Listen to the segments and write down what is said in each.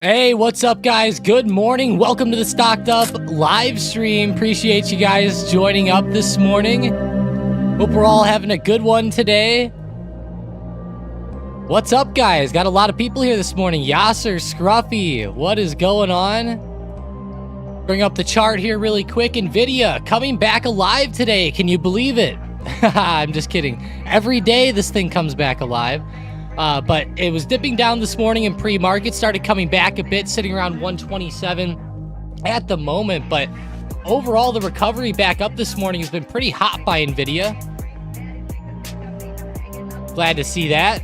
Hey, what's up, guys? Good morning. Welcome to the Stocked Up live stream. Appreciate you guys joining up this morning. Hope we're all having a good one today. What's up, guys? Got a lot of people here this morning. Yasser, Scruffy, what is going on? Bring up the chart here really quick. Nvidia coming back alive today. Can you believe it? I'm just kidding. Every day this thing comes back alive. But it was dipping down this morning in pre-market, started coming back a bit, sitting around 127 at the moment. But overall, the recovery back up this morning has been pretty hot by Nvidia. Glad to see that.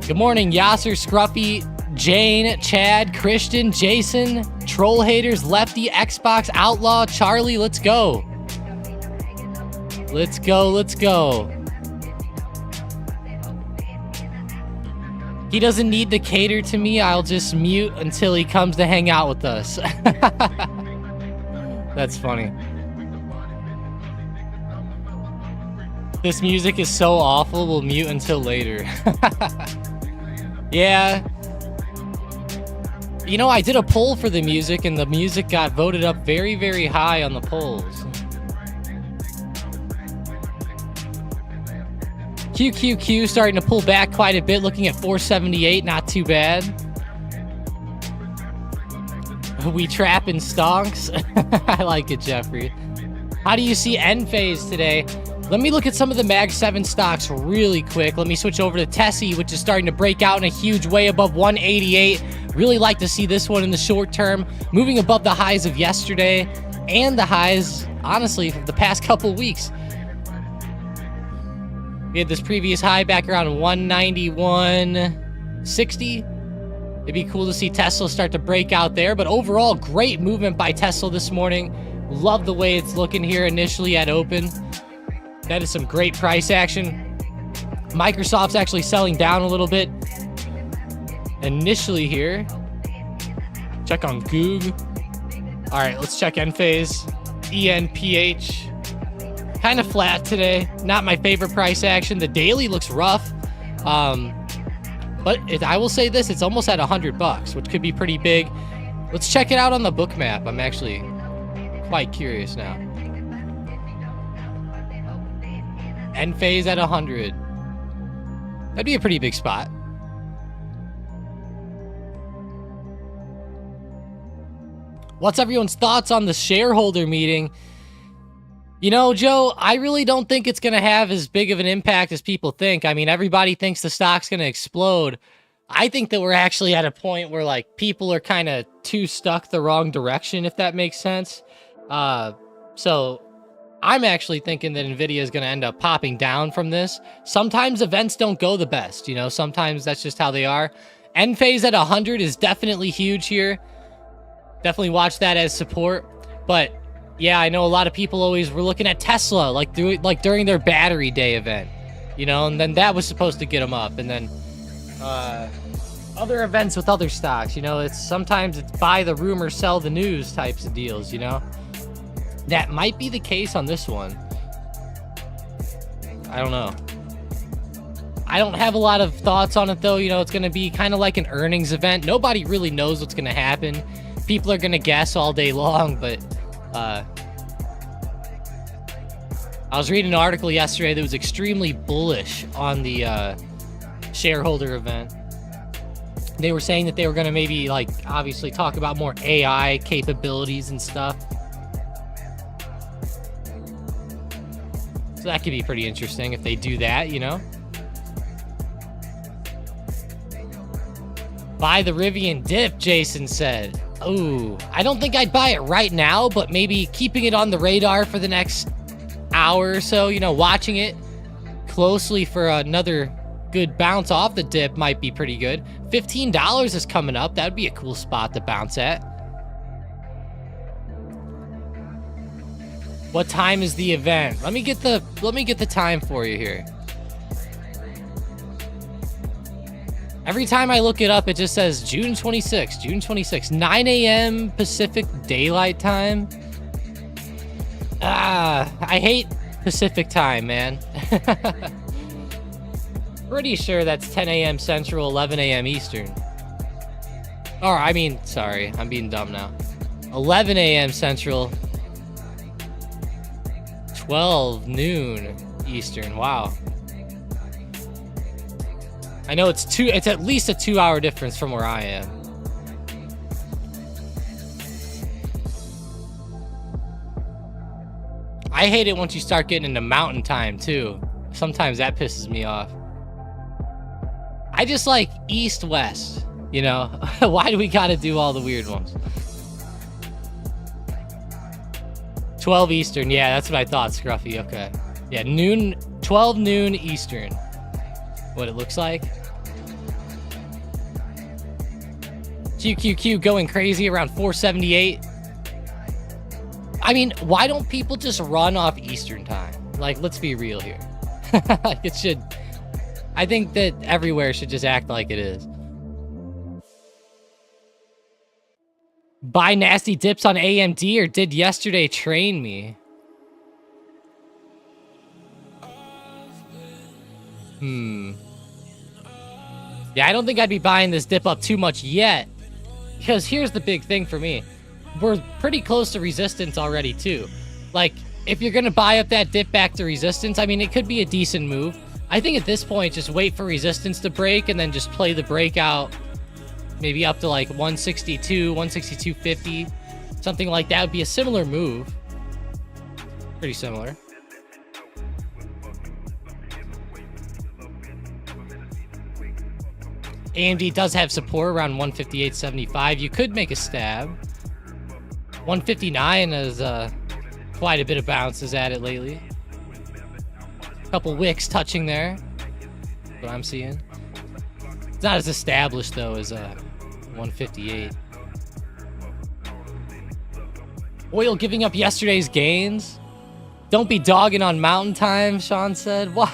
Good morning, Yasser, Scruffy, Jane, Chad, Christian, Jason, Troll Haters, Lefty, Xbox, Outlaw, Charlie. Let's go. Let's go. Let's go. He doesn't need to cater to me. I'll just mute until he comes to hang out with us. That's funny. This music is so awful, we'll mute until later. Yeah. You know, I did a poll for the music, and the music got voted up very, very high on the polls. QQQ starting to pull back quite a bit, looking at 478, not too bad. We trap in stonks. I like it, Jeffrey. How do you see end phase today? Let me look at some of the Mag 7 stocks really quick. Let me switch over to Tessie, which is starting to break out in a huge way above 188. Really like to see this one in the short term, moving above the highs of yesterday and the highs, honestly, of the past couple weeks. We had this previous high back around 191.60. It'd be cool to see Tesla start to break out there, but overall, great movement by Tesla this morning. Love the way it's looking here initially at open. That is some great price action. Microsoft's actually selling down a little bit initially here. Check on Goog. All right, let's check Enphase. ENPH. Kind of flat today. Not my favorite price action. The daily looks rough. But I will say this, it's almost at $100, which could be pretty big. Let's check it out on the book map. I'm actually quite curious now. Enphase at 100. That'd be a pretty big spot. What's everyone's thoughts on the shareholder meeting? You know, Joe, I really don't think it's going to have as big of an impact as people think. I mean, everybody thinks the stock's going to explode. I think that we're actually at a point where, like, people are kind of too stuck the wrong direction, if that makes sense. So I'm actually thinking that NVIDIA is going to end up popping down from this. Sometimes events don't go the best, you know, sometimes that's just how they are. Enphase at 100 is definitely huge here. Definitely watch that as support. But yeah, I know a lot of people always were looking at Tesla, like during their battery day event, you know, and then that was supposed to get them up. And then other events with other stocks, you know, sometimes it's buy the rumor, sell the news types of deals, you know. That might be the case on this one. I don't know. I don't have a lot of thoughts on it, though. You know, it's going to be kind of like an earnings event. Nobody really knows what's going to happen. People are going to guess all day long, but I was reading an article yesterday that was extremely bullish on the shareholder event. They were saying that they were going to maybe, like, obviously talk about more AI capabilities and stuff. So that could be pretty interesting if they do that, you know? Buy the Rivian dip, Jason said. Oh, I don't think I'd buy it right now, but maybe keeping it on the radar for the next hour or so, you know, watching it closely for another good bounce off the dip might be pretty good. $15 is coming up. That'd be a cool spot to bounce at. What time is the event? Let me get the time for you here. Every time I look it up, it just says June 26th, June 26th, 9 a.m. Pacific Daylight Time. I hate Pacific Time, man. Pretty sure that's 10 a.m. Central, 11 a.m. Eastern. Or, I mean, sorry, I'm being dumb now. 11 a.m. Central, 12 noon Eastern. Wow. I know it's at least a 2-hour difference from where I am. I hate it once you start getting into mountain time too. Sometimes that pisses me off. I just like east-west, you know? Why do we gotta do all the weird ones? 12 Eastern, yeah, that's what I thought, Scruffy, okay. Yeah, 12 noon Eastern. What it looks like. QQQ going crazy around 478. I mean, why don't people just run off Eastern time? Like, let's be real here. Like, it should... I think that everywhere should just act like it is. Buy nasty dips on AMD or did yesterday train me? Yeah, I don't think I'd be buying this dip up too much yet. Because here's the big thing for me. We're pretty close to resistance already, too. Like, if you're going to buy up that dip back to resistance, I mean, it could be a decent move. I think at this point, just wait for resistance to break and then just play the breakout maybe up to like 162, 162.50. Something like that would be a similar move. Pretty similar. AMD does have support around 158.75. You could make a stab. 159 is quite a bit of bounces at it lately. Couple wicks touching there. That's what I'm seeing. It's not as established though as 158. Oil giving up yesterday's gains. Don't be dogging on mountain time, Sean said. What?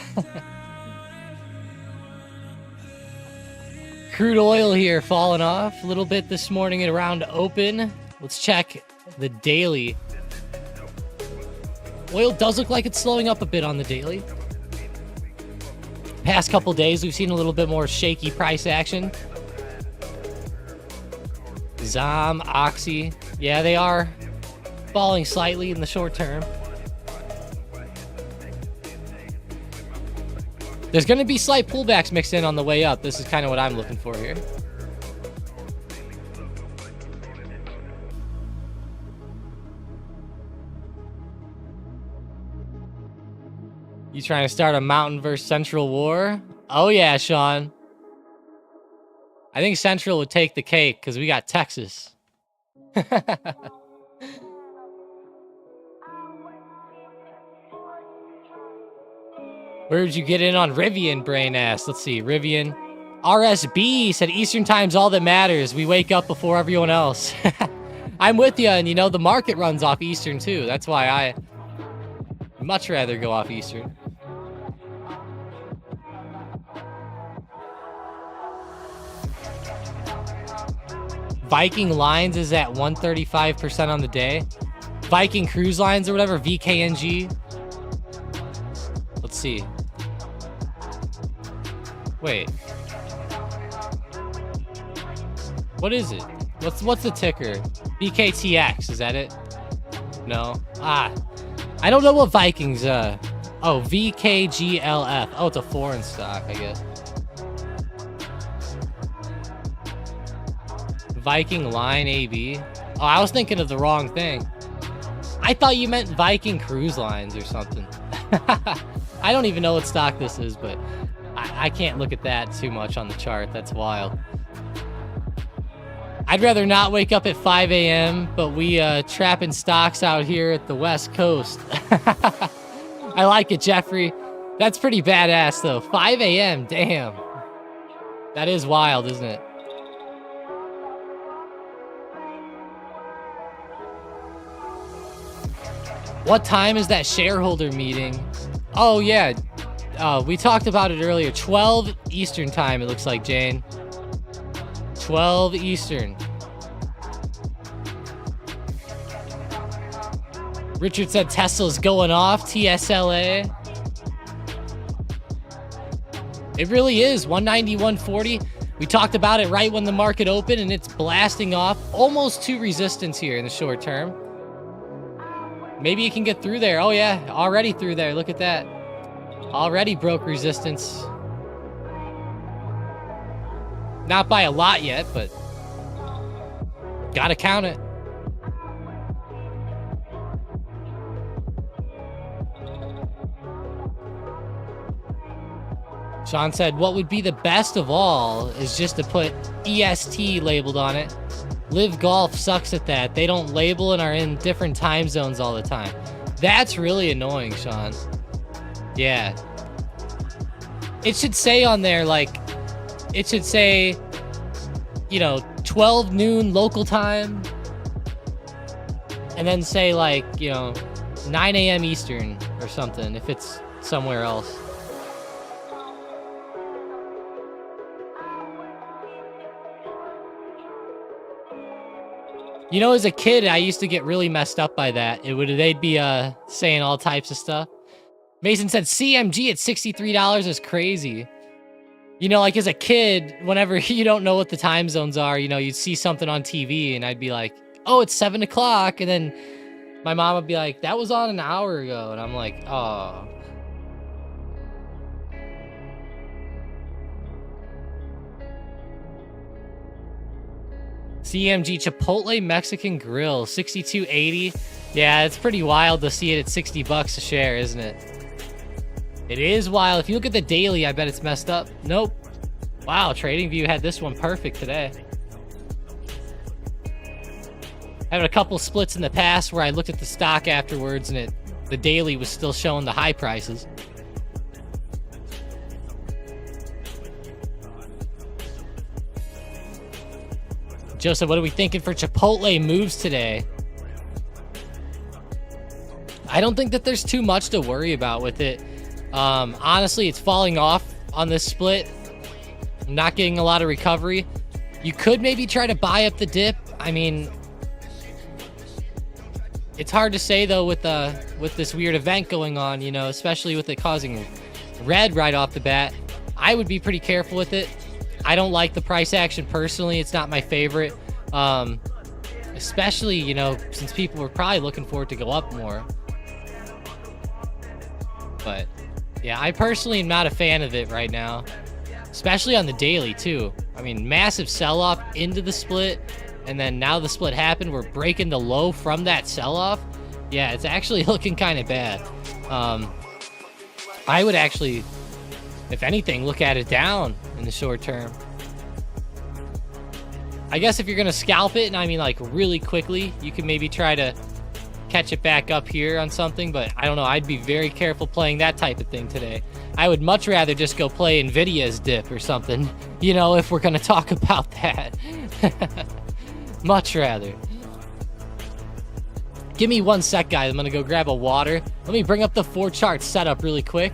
Crude oil here falling off a little bit this morning at around open. Let's check the daily. Oil does look like it's slowing up a bit on the daily. Past couple days, we've seen a little bit more shaky price action. ZOM, Oxy. Yeah, they are falling slightly in the short term. There's going to be slight pullbacks mixed in on the way up. This is kind of what I'm looking for here. You trying to start a Mountain versus Central war? Oh yeah, Sean. I think Central would take the cake because we got Texas. Where did you get in on Rivian, brain ass? Let's see, Rivian. RSB said Eastern time's all that matters. We wake up before everyone else. I'm with you, and you know, the market runs off Eastern too. That's why I much rather go off Eastern. Viking Lines is at 135% on the day. Viking Cruise Lines or whatever, VKNG. Let's see. Wait. What is it? What's the ticker? BKTX, is that it? No. I don't know what Vikings, oh, VKGLF. Oh, it's a foreign stock, I guess. Viking Line AB. Oh, I was thinking of the wrong thing. I thought you meant Viking Cruise Lines or something. I don't even know what stock this is, but I can't look at that too much on the chart. That's wild. I'd rather not wake up at 5 a.m., but we trapping stocks out here at the West Coast. I like it, Jeffrey. That's pretty badass, though. 5 a.m., damn. That is wild, isn't it? What time is that shareholder meeting? Oh, yeah. We talked about it earlier. 12 Eastern time, it looks like, Jane. 12 Eastern. Richard said Tesla's going off. TSLA. It really is. 190, 140. We talked about it right when the market opened, and it's blasting off. Almost to resistance here in the short term. Maybe you can get through there. Oh, yeah. Already through there. Look at that. Already broke resistance. Not by a lot yet, but gotta count it. Sean said, what would be the best of all is just to put EST labeled on it. Live Golf sucks at that. They don't label and are in different time zones all the time. That's really annoying, Sean. Yeah. It should say on there, like, it should say, you know, 12 noon local time. And then say, like, you know, 9 a.m. Eastern or something if it's somewhere else. You know, as a kid, I used to get really messed up by that. They'd be saying all types of stuff. Mason said CMG at $63 is crazy. You know, like as a kid, whenever you don't know what the time zones are, you know, you'd see something on TV and I'd be like, oh, it's 7 o'clock. And then my mom would be like, that was on an hour ago. And I'm like, oh. CMG Chipotle Mexican Grill, $62.80. Yeah, it's pretty wild to see it at 60 bucks a share, isn't it? It is wild. If you look at the daily, I bet it's messed up. Nope. Wow, TradingView had this one perfect today. Having a couple splits in the past where I looked at the stock afterwards and the daily was still showing the high prices. Joseph, what are we thinking for Chipotle moves today? I don't think that there's too much to worry about with it. Honestly, it's falling off on this split. I'm not getting a lot of recovery. You could maybe try to buy up the dip. I mean, it's hard to say though with this weird event going on, you know, especially with it causing red right off the bat. I would be pretty careful with it. I don't like the price action personally. It's not my favorite. Especially, you know, since people were probably looking for it to go up more. But yeah, I personally am not a fan of it right now. Especially on the daily too. I mean, massive sell-off into the split, and then now the split happened, we're breaking the low from that sell-off. Yeah, it's actually looking kind of bad. I would actually, if anything, look at it down in the short term. I guess if you're gonna scalp it, and I mean like really quickly, you can maybe try to catch it back up here on something, but I don't know, I'd be very careful playing that type of thing today. I would much rather just go play Nvidia's dip or something, you know, if we're gonna talk about that. Much rather. Give me 1 sec, guys. I'm gonna go grab a water. Let me bring up the 4 chart setup really quick.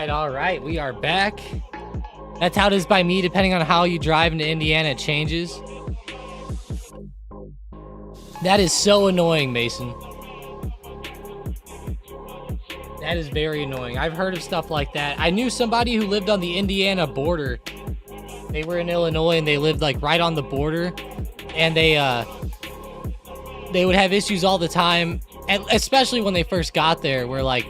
All right, we are back. That's how it is by me, depending on how you drive into Indiana, it changes. That is so annoying, Mason. That is very annoying. I've heard of stuff like that. I knew somebody who lived on the Indiana border. They were in Illinois and they lived like right on the border, and they would have issues all the time, and especially when they first got there, where like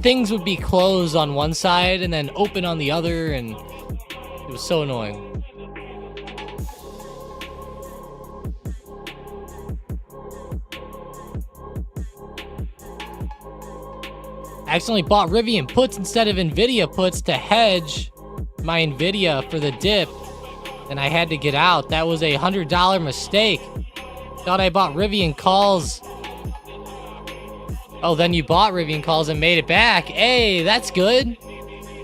things would be closed on one side and then open on the other, and it was so annoying. I accidentally bought Rivian puts instead of Nvidia puts to hedge my Nvidia for the dip, and I had to get out. That was a $100 mistake. Thought I bought Rivian calls. Oh, then you bought Rivian calls and made it back. Hey, that's good.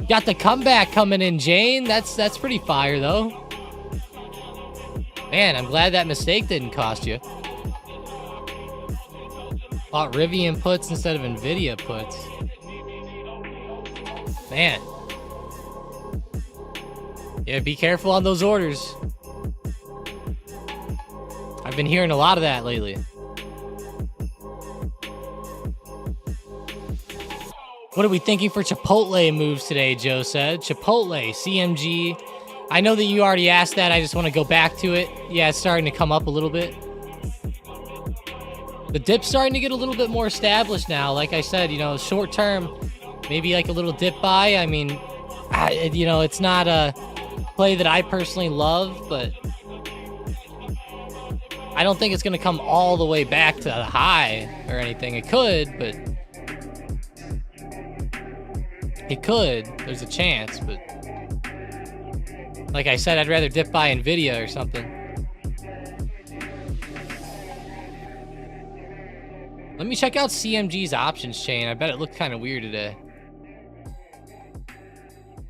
Got the comeback coming in, Jane. That's pretty fire, though. Man, I'm glad that mistake didn't cost you. Bought Rivian puts instead of Nvidia puts. Man. Yeah, be careful on those orders. I've been hearing a lot of that lately. What are we thinking for Chipotle moves today, Joe said. Chipotle, CMG. I know that you already asked that. I just want to go back to it. Yeah, it's starting to come up a little bit. The dip's starting to get a little bit more established now. Like I said, you know, short term, Maybe like a little dip buy. I mean, you know, it's not a play that I personally love, but I don't think it's going to come all the way back to the high or anything. It could, but it could. There's a chance, but like I said, I'd rather dip buy Nvidia or something. Let me check out CMG's options chain. I bet it looked kind of weird today.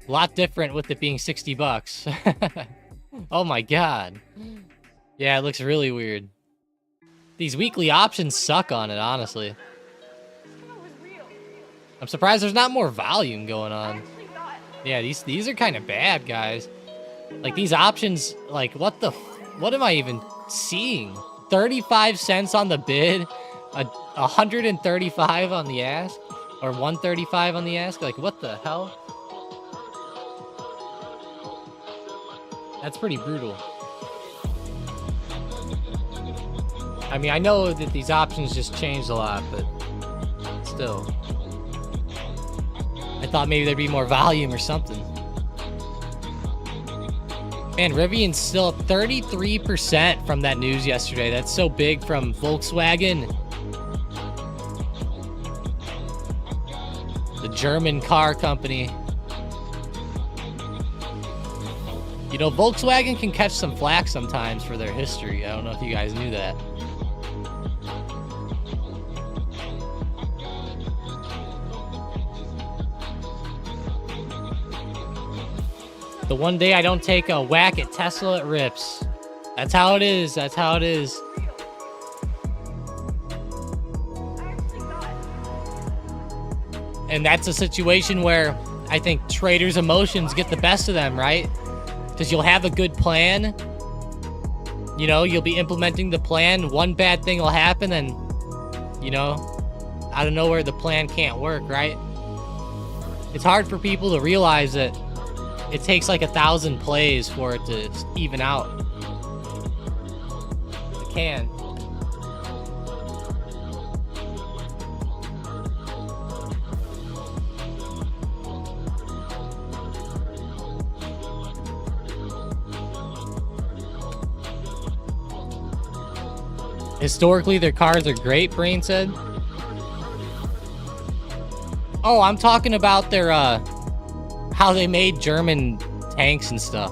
A lot different with it being 60 bucks. Oh my god. Yeah, it looks really weird. These weekly options suck on it, honestly. I'm surprised there's not more volume going on. Yeah, these are kind of bad, guys. Like, these options, like, what am I even seeing? 35 cents on the bid, 135 on the ask, or 135 on the ask? Like, what the hell? That's pretty brutal. I mean, I know that these options just changed a lot, but still. I thought maybe there'd be more volume or something. Man, Rivian's still up 33% from that news yesterday. That's so big from Volkswagen. The German car company. You know, Volkswagen can catch some flack sometimes for their history. I don't know if you guys knew that. The one day I don't take a whack at Tesla, it rips. That's how it is. That's how it is. And that's a situation where I think traders' emotions get the best of them, right? Because you'll have a good plan. You know, you'll be implementing the plan. One bad thing will happen and, you know, out of nowhere the plan can't work, right? It's hard for people to realize that it takes like 1,000 plays for it to even out. It can. Historically, their cars are great, Brain said. Oh, I'm talking about their, how they made German tanks and stuff.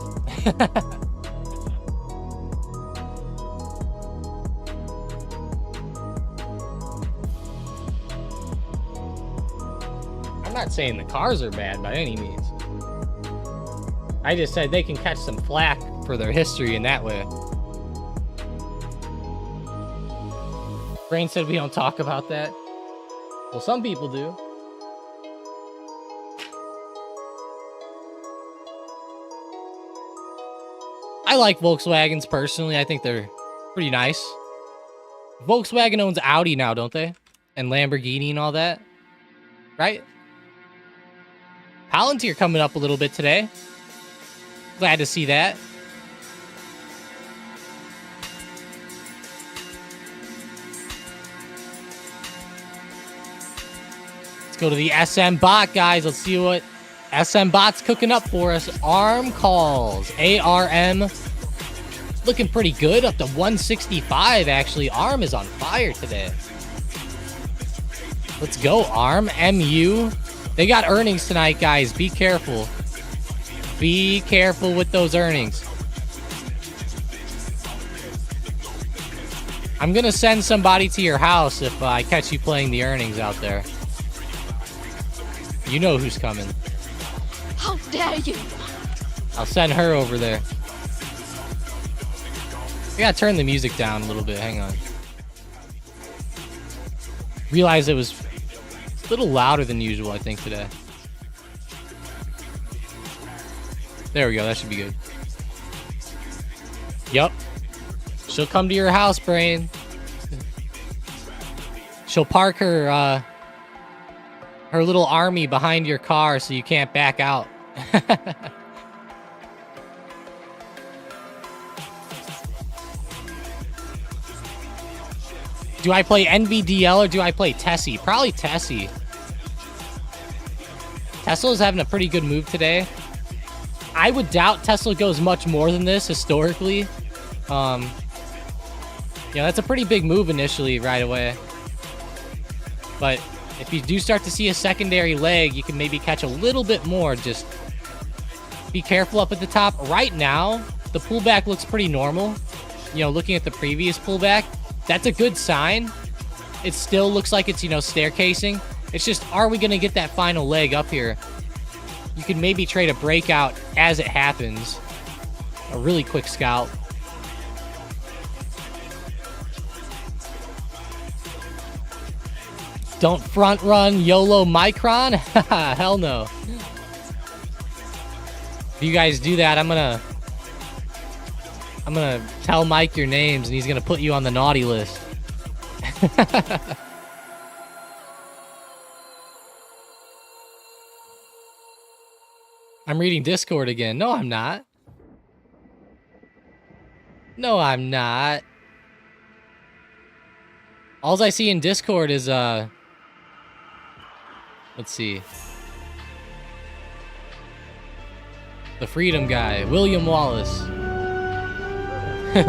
I'm not saying the cars are bad by any means. I just said they can catch some flack for their history in that way. Brain said we don't talk about that. Well, some people do. I like Volkswagens personally. I think they're pretty nice. Volkswagen owns Audi now, don't they? And Lamborghini and all that. Right? Palantir coming up a little bit today. Glad to see that. Let's go to the SM bot, guys. Let's see what SM bot's cooking up for us. ARM calls. ARM looking pretty good. Up to 165, actually. ARM is on fire today. Let's go, ARM. MU. They got earnings tonight, guys. Be careful. Be careful with those earnings. I'm going to send somebody to your house if I catch you playing the earnings out there. You know who's coming. How dare you! I'll send her over there. I gotta turn the music down a little bit. Hang on. Realized it was a little louder than usual, I think, today. There we go. That should be good. Yup. She'll come to your house, Brain. She'll park her her little army behind your car so you can't back out. Do I play NVDL or do I play Tessie? Probably Tessie. Tesla is having a pretty good move today. I would doubt Tesla goes much more than this historically. That's a pretty big move initially right away. But if you do start to see a secondary leg, you can maybe catch a little bit more. Just be careful up at the top. Right now, the pullback looks pretty normal. Looking at the previous pullback, that's a good sign. It still looks like it's, staircasing. It's just, are we going to get that final leg up here? You can maybe trade a breakout as it happens. A really quick scalp. Don't front run YOLO Micron. Hell no. If you guys do that, I'm gonna tell Mike your names and he's gonna put you on the naughty list. I'm reading Discord again. No, I'm not. No, I'm not. Alls I see in Discord is, let's see. The Freedom Guy, William Wallace.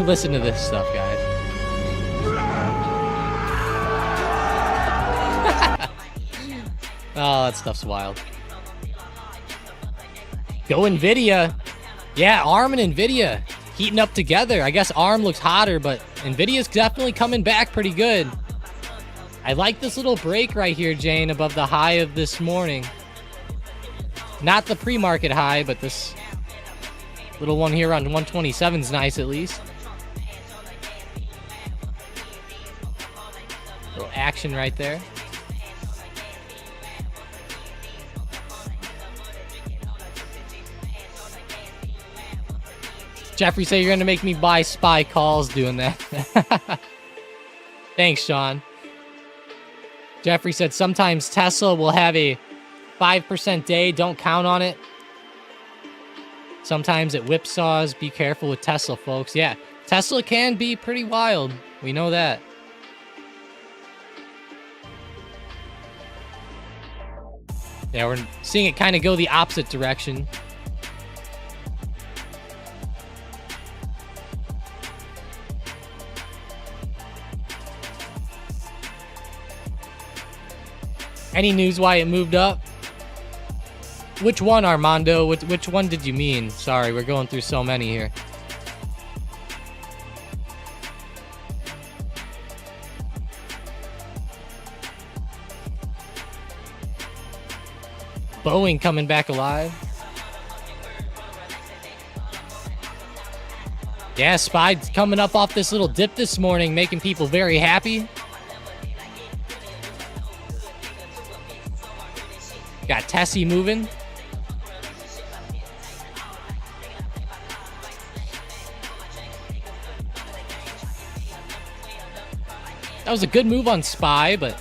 Listen to this stuff, guys. Oh, that stuff's wild. Go NVIDIA. Yeah, ARM and NVIDIA heating up together. I guess ARM looks hotter, but NVIDIA's definitely coming back pretty good. I like this little break right here, Jane, above the high of this morning. Not the pre-market high, but this little one here on 127 is nice at least. Little action right there. Jeffrey said you're going to make me buy SPY calls doing that. Thanks, Sean. Jeffrey said sometimes Tesla will have a 5% day. Don't count on it. Sometimes it whipsaws. Be careful with Tesla, folks. Yeah, Tesla can be pretty wild. We know that. Yeah, we're seeing it kind of go the opposite direction. Any news why it moved up? Which one, Armando? Which one did you mean? Sorry, we're going through so many here. Boeing coming back alive. Yeah, SPY's coming up off this little dip this morning, making people very happy. Got Tessie moving. That was a good move on SPY, but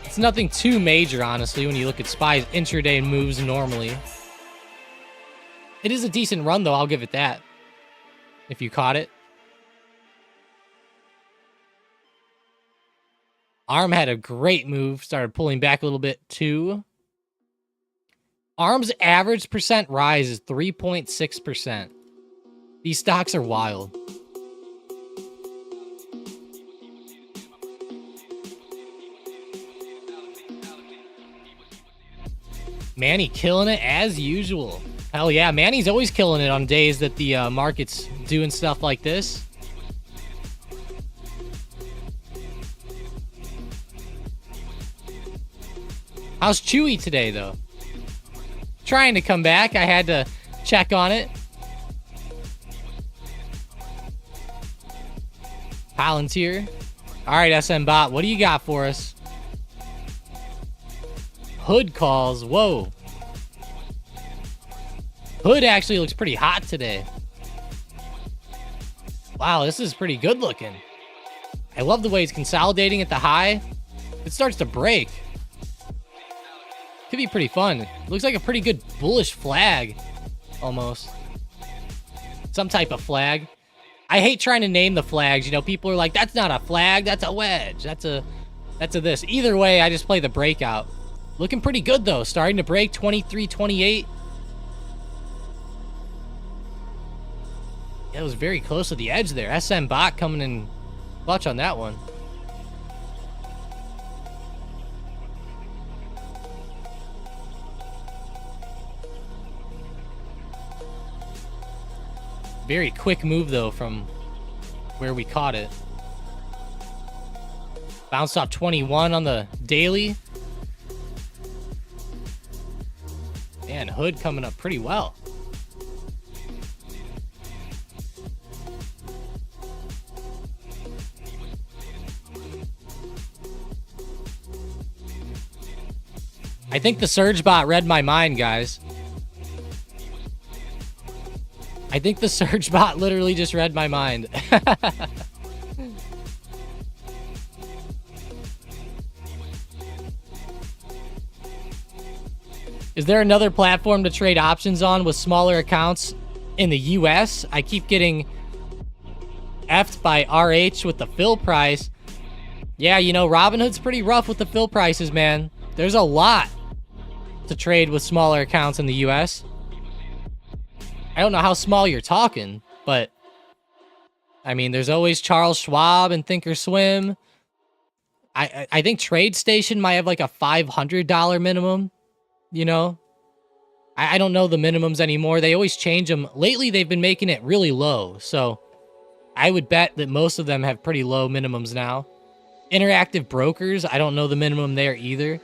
it's nothing too major, honestly, when you look at SPY's intraday moves normally. It is a decent run, though. I'll give it that. If you caught it. ARM had a great move. Started pulling back a little bit, too. ARM's average percent rise is 3.6%. These stocks are wild. Manny killing it as usual. Hell yeah, Manny's always killing it on days that the market's doing stuff like this. How's Chewy today, though? Trying to come back. I had to check on it. Palantir. All right, SM Bot, what do you got for us? Hood calls. Whoa. Hood actually looks pretty hot today. Wow, this is pretty good looking. I love the way it's consolidating at the high. It starts to break. Could be pretty fun. Looks like a pretty good bullish flag. Almost. Some type of flag. I hate trying to name the flags. You know, people are like, that's not a flag, that's a wedge. That's a this. Either way, I just play the breakout. Looking pretty good, though. Starting to break 23.28. Yeah, it was very close to the edge there. SM bot coming in clutch on that one. Very quick move, though, from where we caught it. Bounced off 21 on the daily. Man, Hood coming up pretty well. I think the Surge bot read my mind, guys. I think the Surge bot literally just read my mind. Is there another platform to trade options on with smaller accounts in the US? I keep getting effed by RH with the fill price. Yeah, you know, Robinhood's pretty rough with the fill prices, man. There's a lot to trade with smaller accounts in the US. I don't know how small you're talking, but I mean, there's always Charles Schwab and Thinkorswim. I think TradeStation might have like a $500 minimum, you know? I don't know the minimums anymore. They always change them. Lately, they've been making it really low, so I would bet that most of them have pretty low minimums now. Interactive Brokers, I don't know the minimum there either.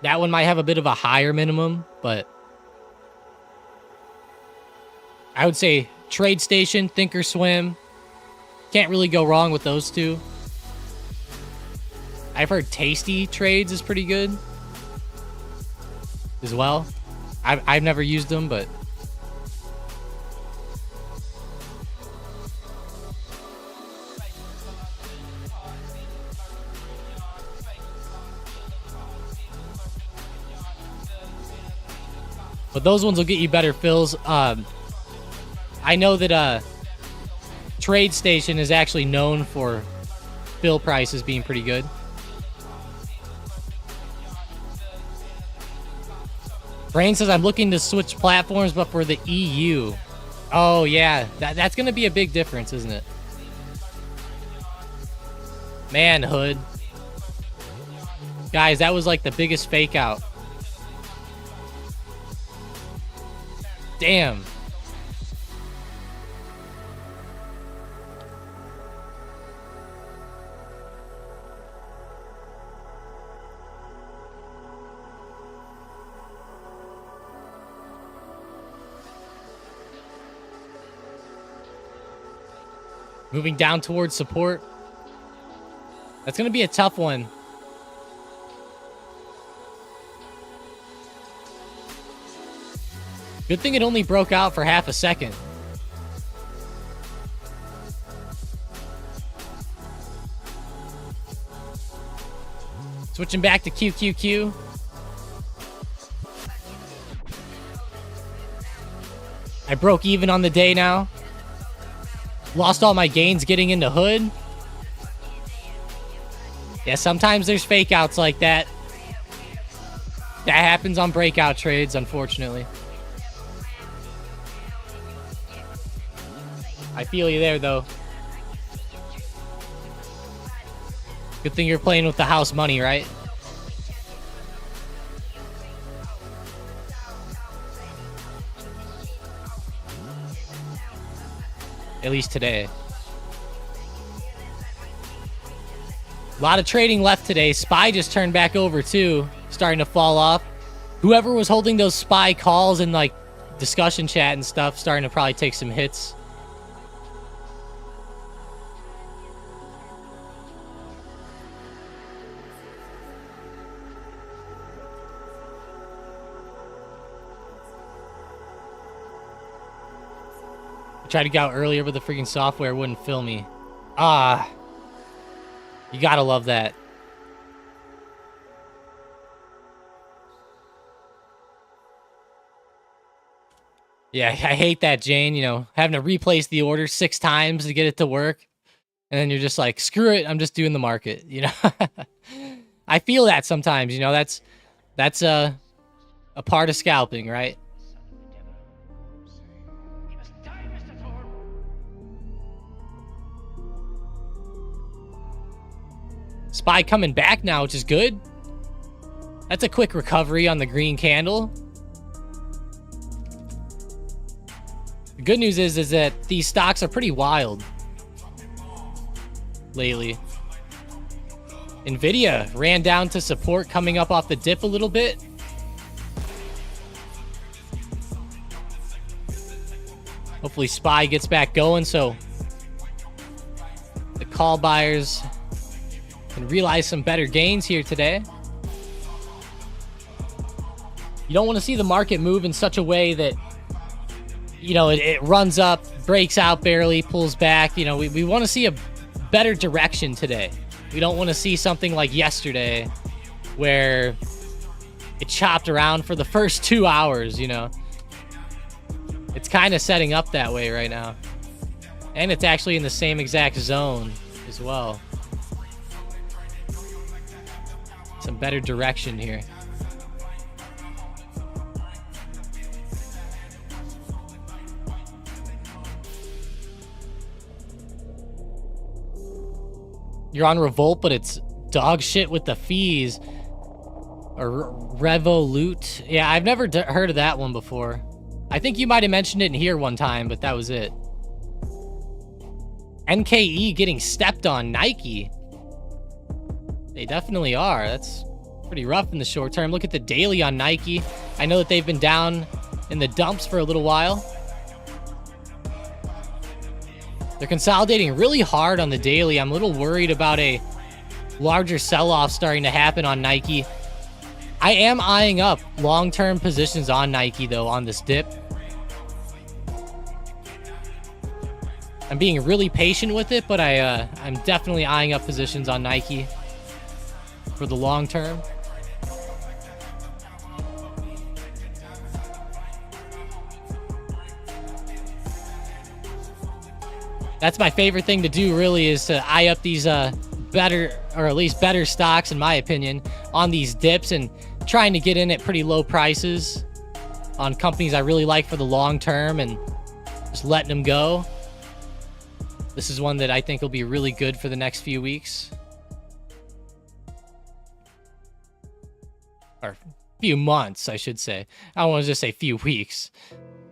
That one might have a bit of a higher minimum, but I would say TradeStation, Thinkorswim. Can't really go wrong with those two. I've heard Tasty Trades is pretty good as well. I've never used them, but those ones will get you better fills. I know that TradeStation is actually known for fill prices being pretty good. Brain says, I'm looking to switch platforms, but for the EU. Oh, yeah. That's going to be a big difference, isn't it? Man, Hood. Guys, that was like the biggest fake out. Damn. Moving down towards support. That's going to be a tough one. Good thing it only broke out for half a second. Switching back to QQQ. I broke even on the day now. Lost all my gains getting into Hood. Yeah, sometimes there's fake outs like that. That happens on breakout trades, unfortunately. I feel you there, though. Good thing you're playing with the house money, right? At least today. A lot of trading left today. SPY just turned back over too. Starting to fall off. Whoever was holding those SPY calls and like discussion chat and stuff, starting to probably take some hits. Tried to go out earlier, but the freaking software wouldn't fill me. Ah. You gotta love that. Yeah, I hate that, Jane. You know, having to replace the order 6 times to get it to work. And then you're just like, screw it, I'm just doing the market, you know? I feel that sometimes, you know, that's a part of scalping, right? SPY coming back now, which is good. That's a quick recovery on the green candle. The good news is that these stocks are pretty wild lately. Nvidia ran down to support, coming up off the dip a little bit. Hopefully SPY gets back going so the call buyers can realize some better gains here today. You don't want to see the market move in such a way that, you know, it runs up, breaks out barely, pulls back. You know, we want to see a better direction today. We don't want to see something like yesterday where it chopped around for the first 2 hours, you know. It's kind of setting up that way right now. And it's actually in the same exact zone as well. Some better direction here. You're on Revolt, but it's dog shit with the fees. Or Revolut. Yeah, I've never heard of that one before. I think you might have mentioned it in here one time, but that was it. NKE getting stepped on. Nike. They definitely are. That's pretty rough in the short term. Look at the daily on Nike. I know that they've been down in the dumps for a little while. They're consolidating really hard on the daily. I'm a little worried about a larger sell-off starting to happen on Nike. I am eyeing up long-term positions on Nike, though, on this dip. I'm being really patient with it, but I'm definitely eyeing up positions on Nike for the long term. That's my favorite thing to do, really, is to eye up these better, or at least better stocks, in my opinion, on these dips and trying to get in at pretty low prices on companies I really like for the long term and just letting them go. This is one that I think will be really good for the next few weeks. Or few months, I should say. I don't want to just say few weeks.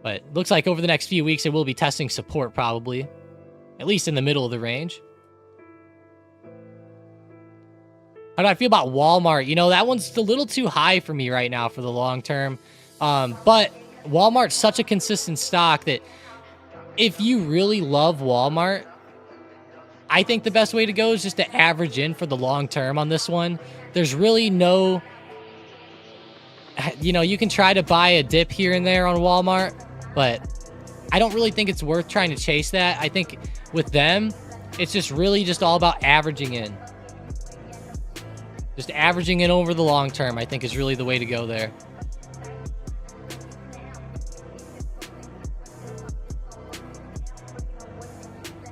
But looks like over the next few weeks, it will be testing support probably. At least in the middle of the range. How do I feel about Walmart? You know, that one's a little too high for me right now for the long term. But Walmart's such a consistent stock that if you really love Walmart, I think the best way to go is just to average in for the long term on this one. There's really no... You know, you can try to buy a dip here and there on Walmart, but I don't really think it's worth trying to chase that. I think with them, it's just really just all about averaging in. Just averaging in over the long term, I think, is really the way to go there.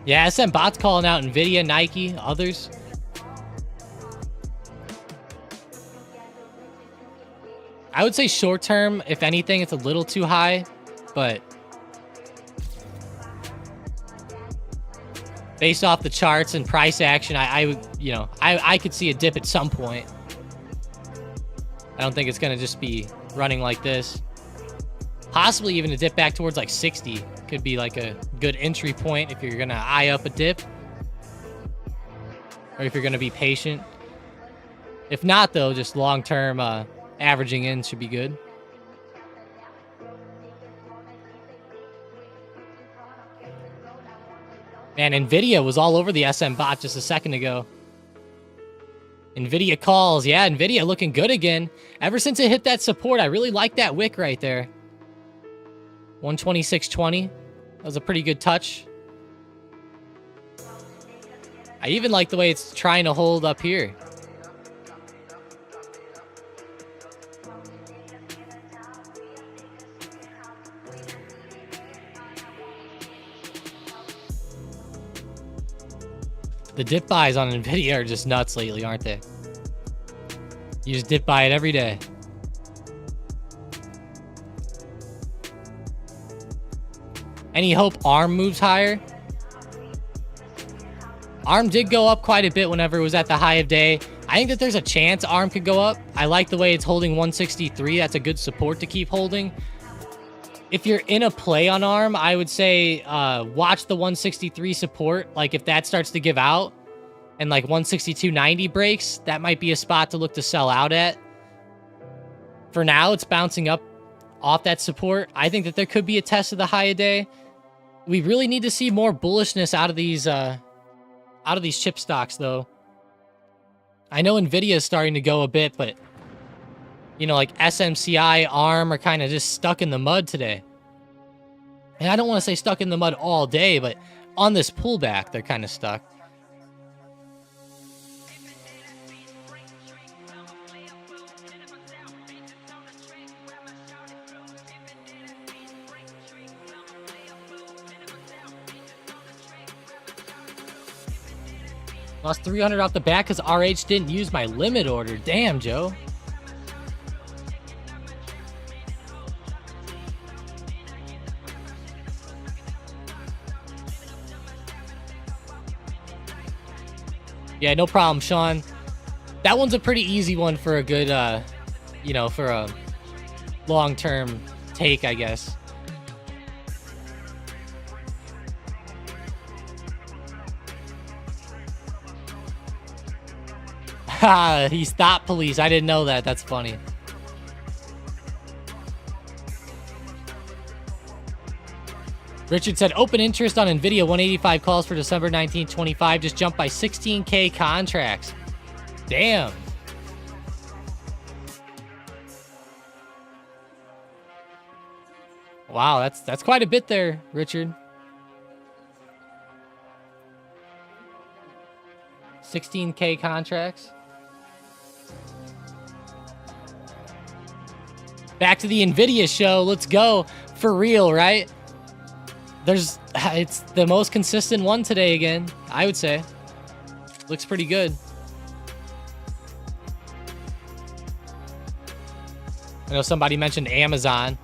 Yeah, SM Bot's calling out Nvidia, Nike, others. I would say short term, if anything, it's a little too high, but based off the charts and price action, I would, you know, I could see a dip at some point. I don't think it's going to just be running like this. Possibly even a dip back towards like 60 could be like a good entry point if you're going to eye up a dip. Or if you're going to be patient. If not, though, just long-term averaging in should be good. Man, Nvidia was all over the SM bot just a second ago. Nvidia calls. Yeah, Nvidia looking good again. Ever since it hit that support, I really like that wick right there. 126.20. That was a pretty good touch. I even like the way it's trying to hold up here. The dip buys on Nvidia are just nuts lately, aren't they? You just dip by it every day. Any hope ARM moves higher? ARM did go up quite a bit whenever it was at the high of day. I think that there's a chance ARM could go up. I like the way it's holding 163. That's a good support to keep holding. If you're in a play on ARM, I would say watch the 163 support. Like if that starts to give out and like 162.90 breaks, that might be a spot to look to sell out at. For now, it's bouncing up off that support. I think that there could be a test of the high of day. We really need to see more bullishness out of these chip stocks, though. I know Nvidia is starting to go a bit, but you know, like SMCI, ARM are kind of just stuck in the mud today. And I don't want to say stuck in the mud all day, but on this pullback, they're kind of stuck. Lost 300 off the back because RH didn't use my limit order. Damn, Joe. Yeah, no problem, Sean. That one's a pretty easy one for a good, you know, for a long-term take, I guess. Ha, he stopped police. I didn't know that. That's funny. Richard said, open interest on Nvidia 185 calls for December 1925. Just jumped by 16K contracts. Damn. Wow, that's quite a bit there, Richard. 16K contracts. Back to the Nvidia show. Let's go. For real, right? It's the most consistent one today again, I would say. Looks pretty good. I know somebody mentioned Amazon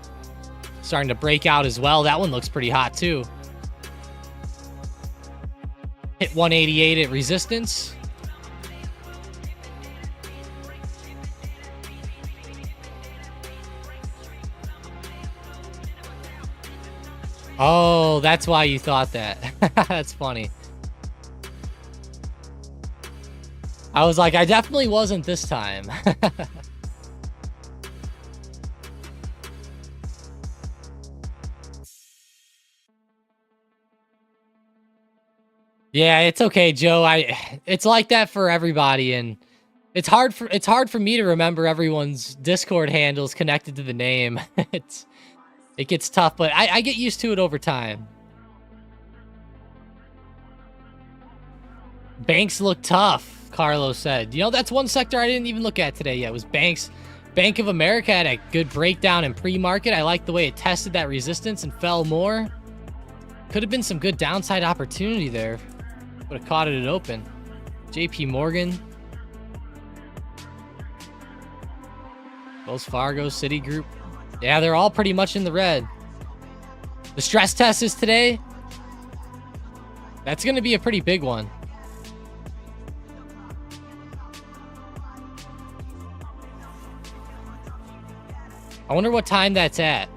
starting to break out as well. That one looks pretty hot too. Hit 188 at resistance. Oh, that's why you thought that. That's funny. I was like, I definitely wasn't this time. Yeah, it's okay, Joe. It's like that for everybody, and it's hard for me to remember everyone's Discord handles connected to the name. It gets tough, but I get used to it over time. Banks look tough, Carlos said. You know, that's one sector I didn't even look at today yet. Was banks. Bank of America had a good breakdown in pre-market. I like the way it tested that resistance and fell more. Could have been some good downside opportunity there. Would have caught it at open. JP Morgan. Wells Fargo, Citigroup. Yeah, they're all pretty much in the red. The stress test is today. That's going to be a pretty big one. I wonder what time that's at.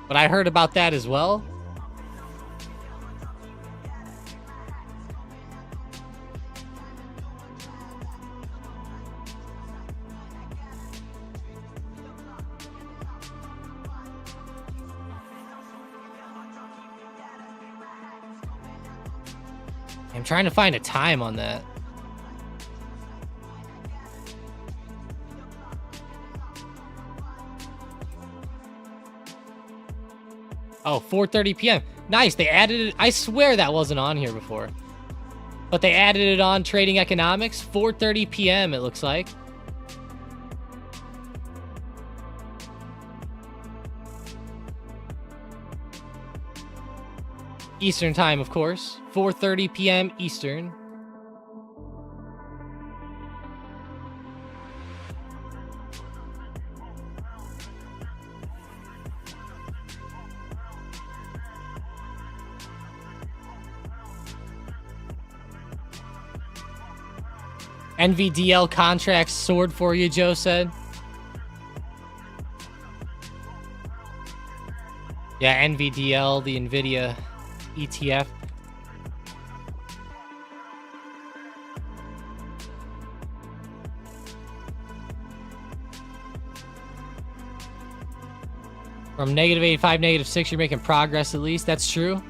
But I heard about that as well. I'm trying to find a time on that. Oh, 4:30 p.m. Nice. They added it. I swear that wasn't on here before. But they added it on Trading Economics. 4:30 p.m. it looks like. Eastern time, of course. 4:30 p.m. Eastern. NVDL contracts soared for you, Joe said. Yeah, NVDL, the NVIDIA ETF. From -85, -6, you're making progress at least. That's true.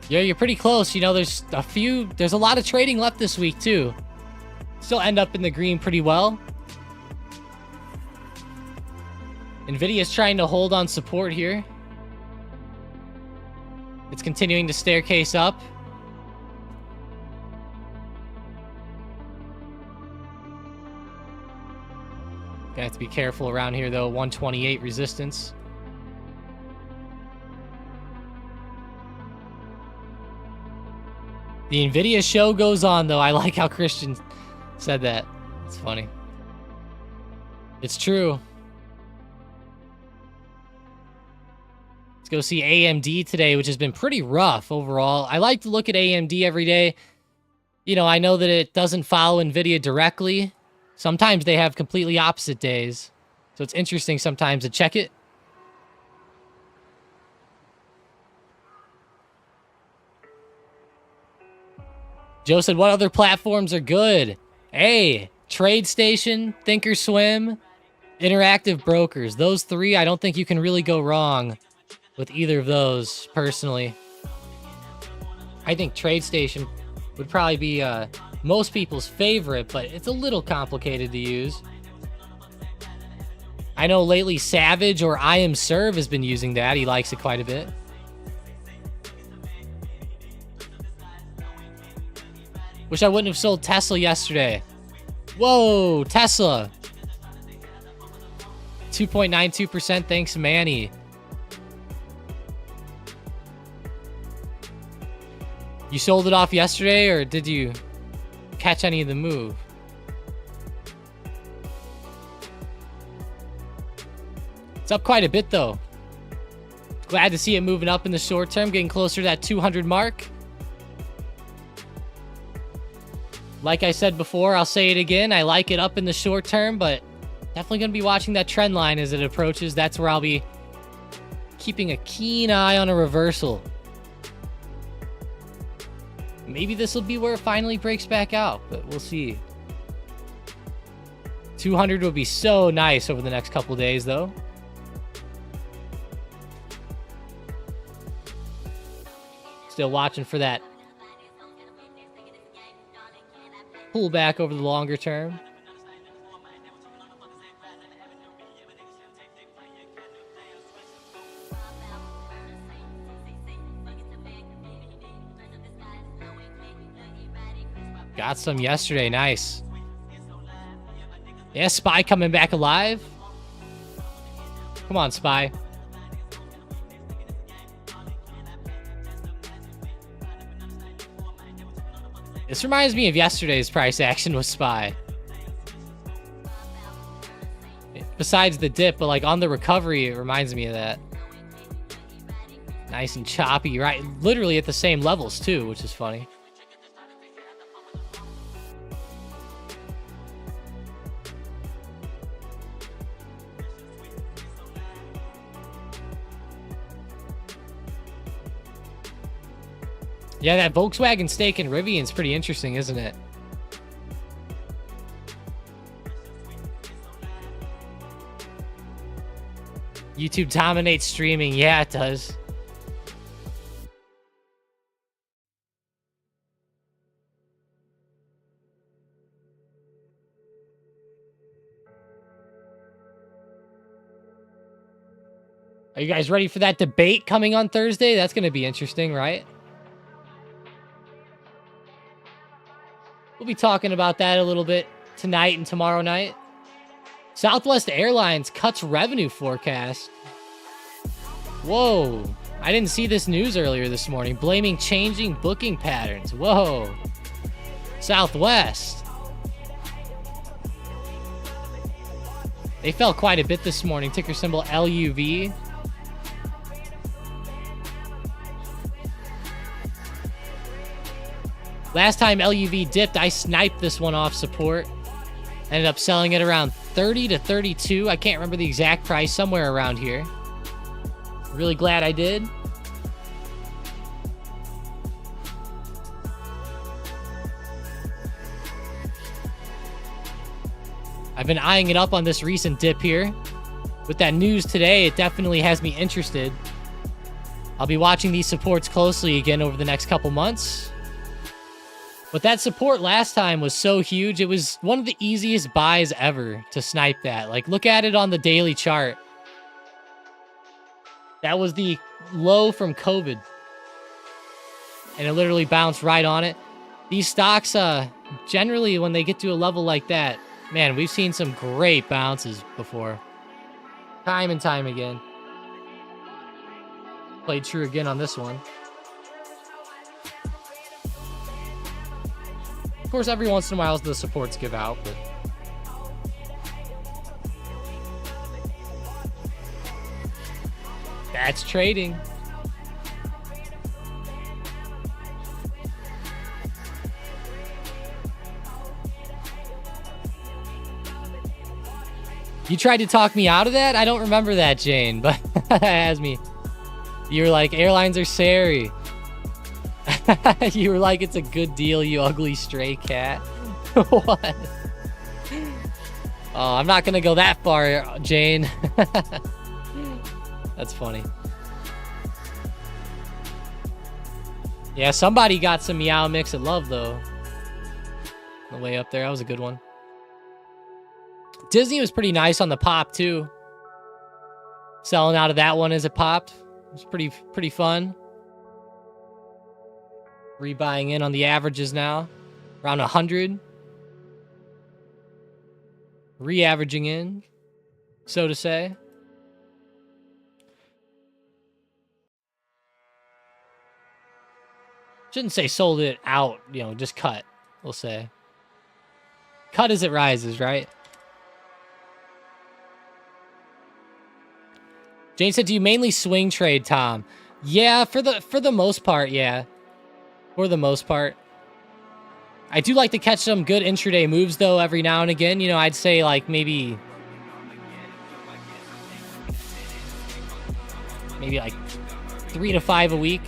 Yeah, you're pretty close. You know, there's a lot of trading left this week, too. Still end up in the green pretty well. NVIDIA's trying to hold on support here. It's continuing to staircase up. Gonna have to be careful around here, though. 128 resistance. The NVIDIA show goes on, though. I like how Christian said that. It's funny. It's true. Let's go see AMD today, which has been pretty rough overall. I like to look at AMD every day. You know, I know that it doesn't follow NVIDIA directly. Sometimes they have completely opposite days. So it's interesting sometimes to check it. Joe said, what other platforms are good? Hey, TradeStation, Thinkorswim, Interactive Brokers. Those three, I don't think you can really go wrong with either of those, personally. I think TradeStation would probably be most people's favorite, but it's a little complicated to use. I know lately Savage or I Am Serve has been using that. He likes it quite a bit. Wish I wouldn't have sold Tesla yesterday. Whoa, Tesla. 2.92%, thanks, Manny. You sold it off yesterday, or did you catch any of the move? It's up quite a bit, though. Glad to see it moving up in the short term, getting closer to that 200 mark. Like I said before, I'll say it again. I like it up in the short term, but definitely going to be watching that trend line as it approaches. That's where I'll be keeping a keen eye on a reversal. Maybe this will be where it finally breaks back out, but we'll see. 200 would be so nice over the next couple days, though. Still watching for that pull back over the longer term. Got some yesterday. Nice. Yeah, Spy coming back alive. Come on, Spy. This reminds me of yesterday's price action with Spy. Besides the dip, but like on the recovery, it reminds me of that. Nice and choppy, right? Literally at the same levels too, which is funny. Yeah, that Volkswagen stake in Rivian's pretty interesting, isn't it? YouTube dominates streaming. Yeah, it does. Are you guys ready for that debate coming on Thursday? That's going to be interesting, right? We'll be talking about that a little bit tonight and tomorrow night. Southwest Airlines cuts revenue forecast. Whoa. I didn't see this news earlier this morning. Blaming changing booking patterns. Whoa. Southwest. They fell quite a bit this morning. Ticker symbol LUV. Last time LUV dipped, I sniped this one off support. Ended up selling it around 30 to 32. I can't remember the exact price, somewhere around here. Really glad I did. I've been eyeing it up on this recent dip here. With that news today, it definitely has me interested. I'll be watching these supports closely again over the next couple months. But that support last time was so huge, it was one of the easiest buys ever to snipe that. Like, look at it on the daily chart. That was the low from COVID. And it literally bounced right on it. These stocks, generally, when they get to a level like that, man, we've seen some great bounces before. Time and time again. Played true again on this one. Of course, every once in a while the supports give out, but that's trading. You tried to talk me out of that? I don't remember that, Jane, but as me. You were like, airlines are scary. You were like, it's a good deal, you ugly stray cat. What? Oh, I'm not gonna go that far, Jane. That's funny. Yeah, somebody got some Meow Mix of Love, though. On the way up there, that was a good one. Disney was pretty nice on the pop, too. Selling out of that one as it popped. It was pretty fun. Rebuying in on the averages now. Around 100. Re-averaging in, so to say. Shouldn't say sold it out, you know, just cut, we'll say. Cut as it rises, right? Jane said, do you mainly swing trade, Tom? Yeah, for the most part, yeah. For the most part. I do like to catch some good intraday moves, though, every now and again. You know, I'd say, like, maybe like 3 to 5 a week.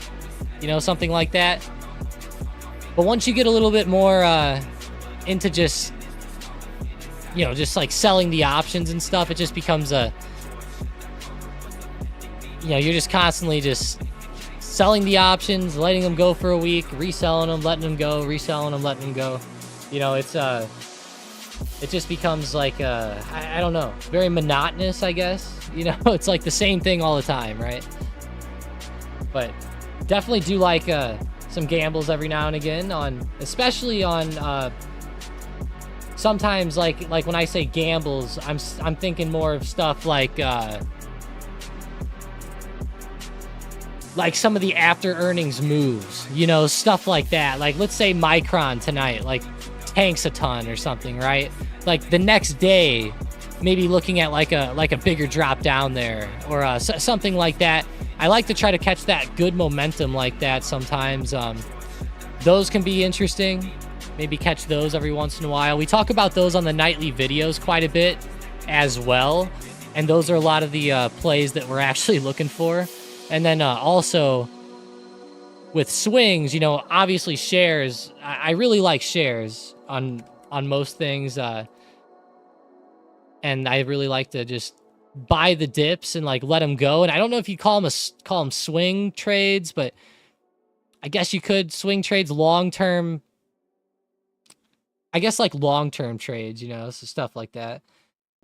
You know, something like that. But once you get a little bit more into just, you know, just like selling the options and stuff, it just becomes a, you know, you're just constantly just selling the options, letting them go for a week, reselling them, letting them go, reselling them, letting them go. You know, it's it just becomes like I don't know, very monotonous, I guess. You know, it's like the same thing all the time, right? But definitely do like some gambles every now and again on, especially on sometimes like when I say gambles, I'm thinking more of stuff like some of the after earnings moves, you know, stuff like that. Like, let's say Micron tonight, like, tanks a ton or something, right? Like, the next day, maybe looking at like a bigger drop down there or something like that. I like to try to catch that good momentum like that sometimes. Those can be interesting. Maybe catch those every once in a while. We talk about those on the nightly videos quite a bit as well. And those are a lot of the plays that we're actually looking for. And then also with swings, you know, obviously shares. I really like shares on most things. And I really like to just buy the dips and like let them go. And I don't know if you call them swing trades, but I guess you could swing trades long-term. I guess like long-term trades, you know, so stuff like that.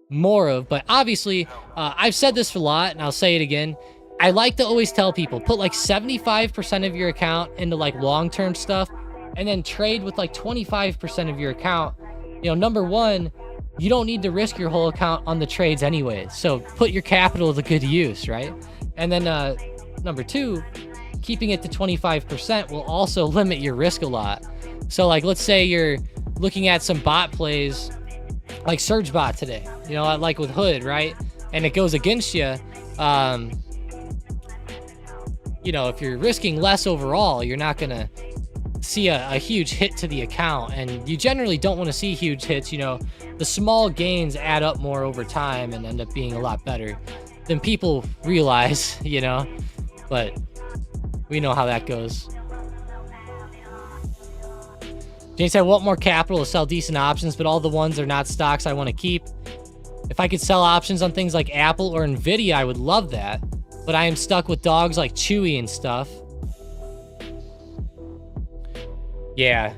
More of, but obviously, I've said this a lot and I'll say it again. I like to always tell people, put like 75% of your account into like long-term stuff and then trade with like 25% of your account. You know, number one, you don't need to risk your whole account on the trades anyway. So put your capital to good use, right? And then number 2, keeping it to 25% will also limit your risk a lot. So like, let's say you're looking at some bot plays like SurgeBot today, you know, like with Hood, right? And it goes against you. You know, if you're risking less overall, you're not going to see a huge hit to the account. And you generally don't want to see huge hits. You know, the small gains add up more over time and end up being a lot better than people realize, you know, but we know how that goes. Jane said, I want more capital to sell decent options, but all the ones are not stocks I want to keep. If I could sell options on things like Apple or Nvidia, I would love that. But I am stuck with dogs like Chewy and stuff. Yeah.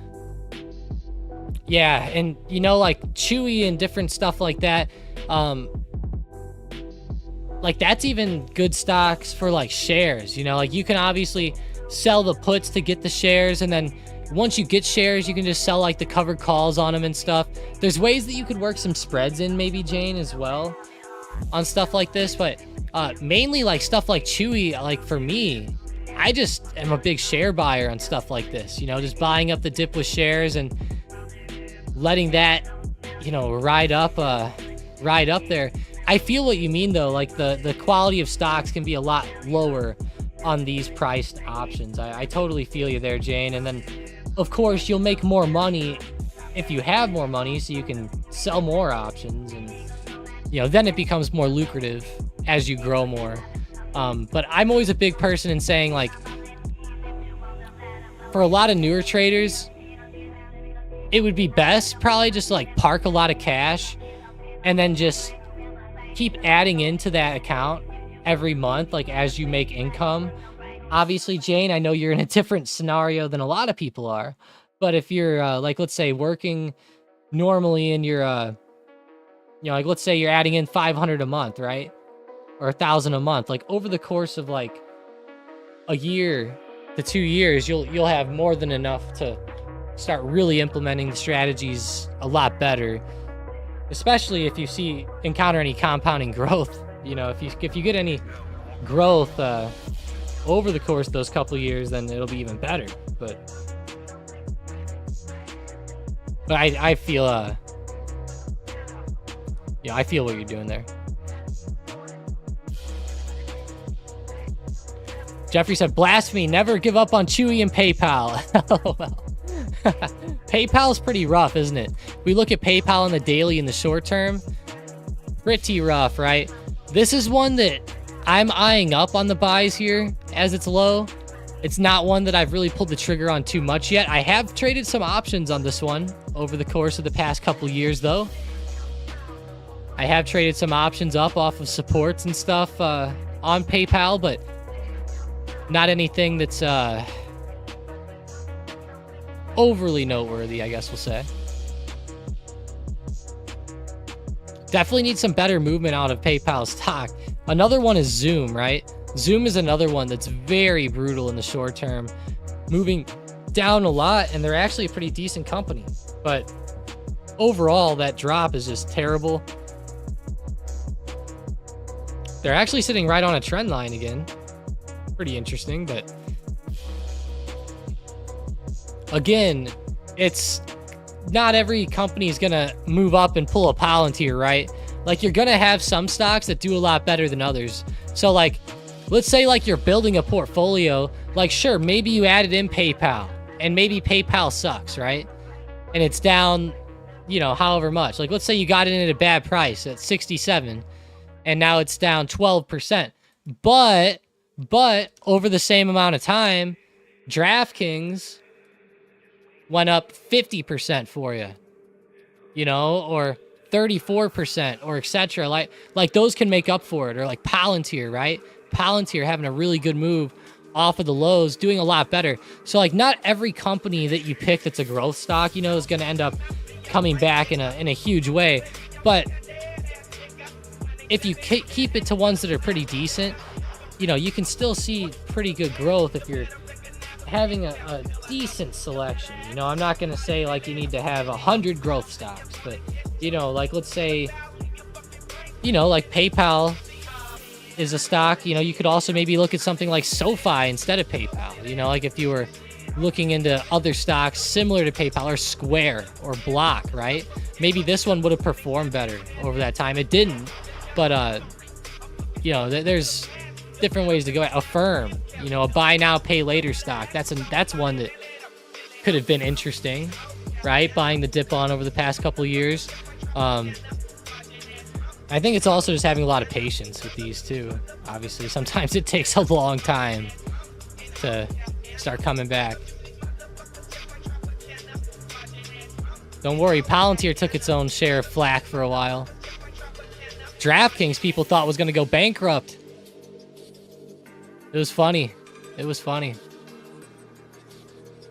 Yeah, and you know, like Chewy and different stuff like that. Like that's even good stocks for like shares, you know, like you can obviously sell the puts to get the shares, and then once you get shares, you can just sell like the covered calls on them and stuff. There's ways that you could work some spreads in, maybe, Jane, as well on stuff like this, but mainly like stuff like Chewy, like for me, I just am a big share buyer on stuff like this, you know, just buying up the dip with shares and letting that, you know, ride up there. I feel what you mean though, like the quality of stocks can be a lot lower on these priced options. I totally feel you there, Jane. And then of course you'll make more money if you have more money, so you can sell more options, and you know, then it becomes more lucrative as you grow more. But I'm always a big person in saying, like, for a lot of newer traders, it would be best probably just to, like, park a lot of cash and then just keep adding into that account every month, like, as you make income. Obviously, Jane, I know you're in a different scenario than a lot of people are, but if you're, like, let's say working normally and you're, you know, like, let's say you're adding in 500 a month, right? Or 1,000 a month, like over the course of like a year to 2 years, you'll have more than enough to start really implementing the strategies a lot better, especially if you encounter any compounding growth. You know, if you get any growth over the course of those couple of years, then it'll be even better. But I feel yeah, I feel what you're doing there. Jeffrey said, blasphemy, never give up on Chewy and PayPal. PayPal's pretty rough, isn't it? We look at PayPal in the daily and the short term. Pretty rough, right? This is one that I'm eyeing up on the buys here as it's low. It's not one that I've really pulled the trigger on too much yet. I have traded some options on this one over the course of the past couple years, though. I have traded some options up off of supports and stuff on PayPal, but not anything that's overly noteworthy, I guess we'll say. Definitely need some better movement out of PayPal stock. Another one is Zoom, right? Zoom is another one that's very brutal in the short term, moving down a lot, and they're actually a pretty decent company. But overall, that drop is just terrible. They're actually sitting right on a trend line again. Pretty interesting, but again, it's not every company is gonna move up and pull a Palantir, right? Like, you're gonna have some stocks that do a lot better than others. So like, let's say like you're building a portfolio, like sure, maybe you added in PayPal and maybe PayPal sucks, right? And it's down, you know, however much. Like, let's say you got it in at a bad price at 67 and now it's down 12%. But over the same amount of time, DraftKings went up 50% for you, you know, or 34%, or etc. Like those can make up for it. Or like Palantir, right? Palantir having a really good move off of the lows, doing a lot better. So like, not every company that you pick that's a growth stock, you know, is going to end up coming back in a huge way. But if you keep it to ones that are pretty decent, you know, you can still see pretty good growth if you're having a decent selection. You know, I'm not going to say like you need to have 100 growth stocks, but You know, like let's say, you know, like PayPal is a stock. You know, you could also maybe look at something like SoFi instead of PayPal. You know, like if you were looking into other stocks similar to PayPal or Square or Block, right? Maybe this one would have performed better over that time. It didn't, but you know, there's different ways to go. Affirm, you know, a buy now, pay later stock. That's one that could have been interesting, right? Buying the dip on over the past couple of years. I think it's also just having a lot of patience with these too. Obviously, sometimes it takes a long time to start coming back. Don't worry, Palantir took its own share of flack for a while. DraftKings people thought was going to go bankrupt. It was funny. It was funny.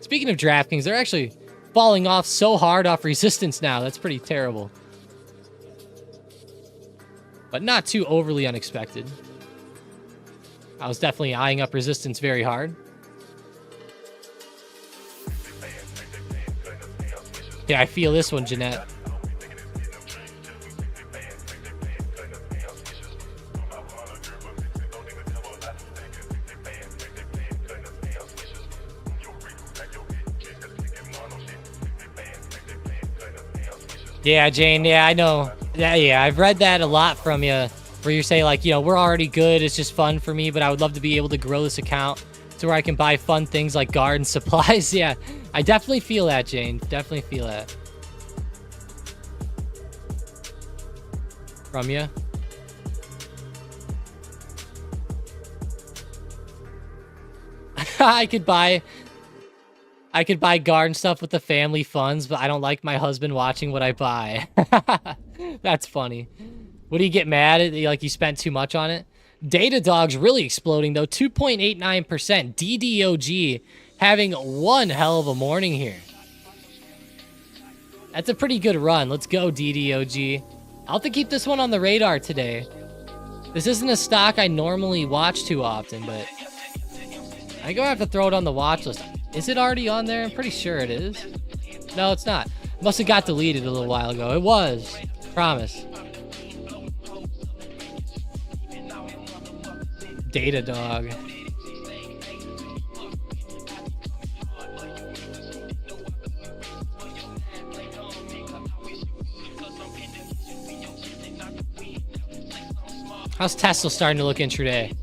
Speaking of DraftKings, they're actually falling off so hard off resistance now. That's pretty terrible. But not too overly unexpected. I was definitely eyeing up resistance very hard. Yeah, I feel this one, Jeanette. Yeah, Jane, yeah, I know. Yeah, I've read that a lot from you, where you say, like, you know, we're already good, it's just fun for me, but I would love to be able to grow this account to where I can buy fun things like garden supplies. Yeah, I definitely feel that, Jane. Definitely feel that. From you. I could buy garden stuff with the family funds, but I don't like my husband watching what I buy. That's funny. What do you get mad at? Like you spent too much on it? Datadog's really exploding though. 2.89%. DDOG having one hell of a morning here. That's a pretty good run. Let's go, DDOG. I'll have to keep this one on the radar today. This isn't a stock I normally watch too often, but I go have to throw it on the watch list. Is it already on there? I'm pretty sure it is. No, it's not. Must have got deleted a little while ago. It was. Promise. Datadog. How's Tesla starting to look intraday?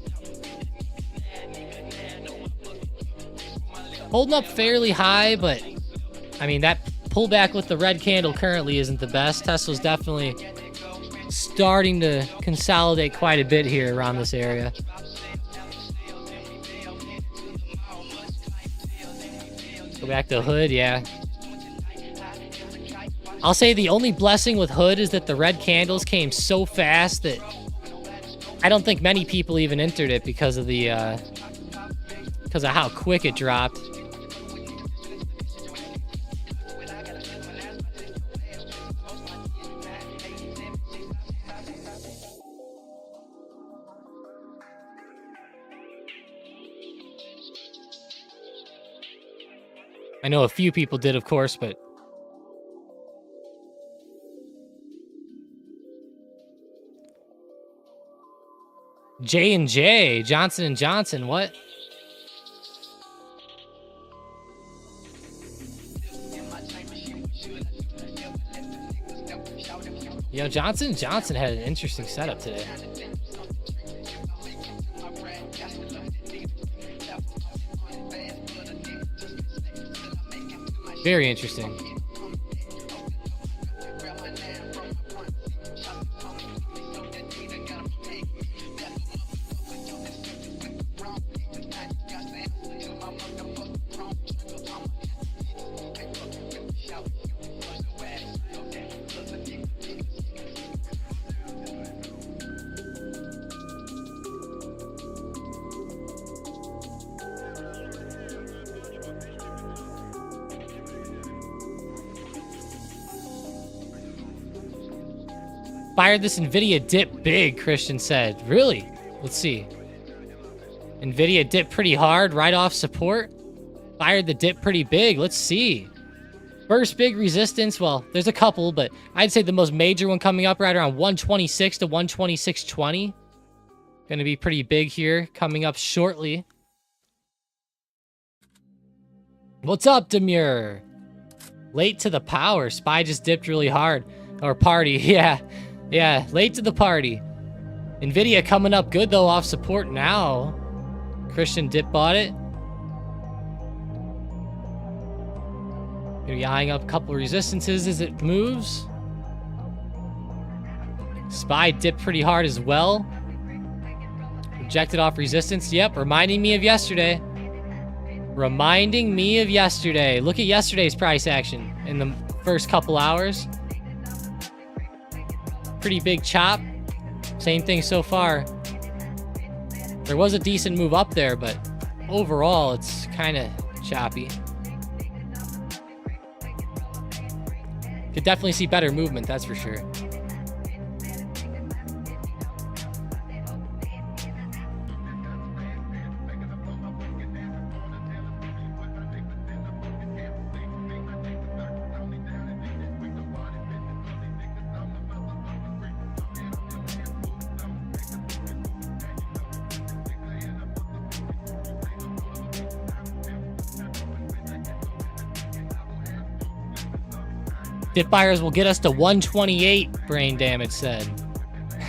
Holding up fairly high, but I mean, that pullback with the red candle currently isn't the best. Tesla's definitely starting to consolidate quite a bit here around this area. Go back to Hood, yeah. I'll say the only blessing with Hood is that the red candles came so fast that I don't think many people even entered it because of the because of how quick it dropped. I know a few people did, of course, but J&J, Johnson & Johnson, what? Yo, Johnson & Johnson had an interesting setup today. Very interesting. Fired this NVIDIA dip big, Christian said. Really? Let's see. NVIDIA dipped pretty hard right off support. Fired the dip pretty big. Let's see. First big resistance, well, there's a couple, but I'd say the most major one coming up right around 126 to 126.20. Going to be pretty big here, coming up shortly. What's up, Demure? Late to the power. SPY just dipped really hard. Or party, yeah. Yeah, late to the party. Nvidia coming up good, though, off support now. Christian dip bought it. Gonna be eyeing up a couple resistances as it moves. SPY dipped pretty hard as well. Rejected off resistance. Yep, reminding me of yesterday. Reminding me of yesterday. Look at yesterday's price action in the first couple hours. Pretty big chop. Same thing so far. There was a decent move up there, but overall, it's kind of choppy. Could definitely see better movement, that's for sure. Dip buyers will get us to 128, brain damage said.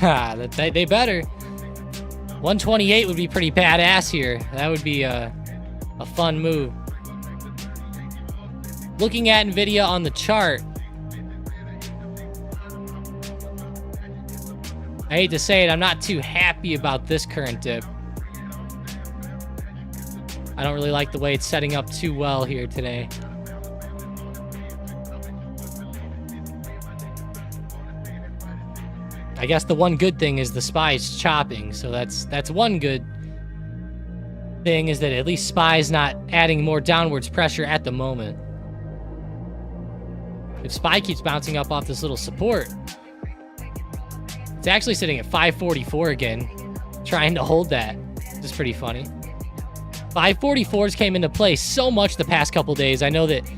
Ha, they better. 128 would be pretty badass here. That would be a fun move. Looking at Nvidia on the chart. I hate to say it, I'm not too happy about this current dip. I don't really like the way it's setting up too well here today. I guess the one good thing is the SPY's chopping, so that's one good thing, is that at least SPY's not adding more downwards pressure at the moment. If SPY keeps bouncing up off this little support, it's actually sitting at 544 again, trying to hold that. It's pretty funny. 544s came into play so much the past couple days. I know that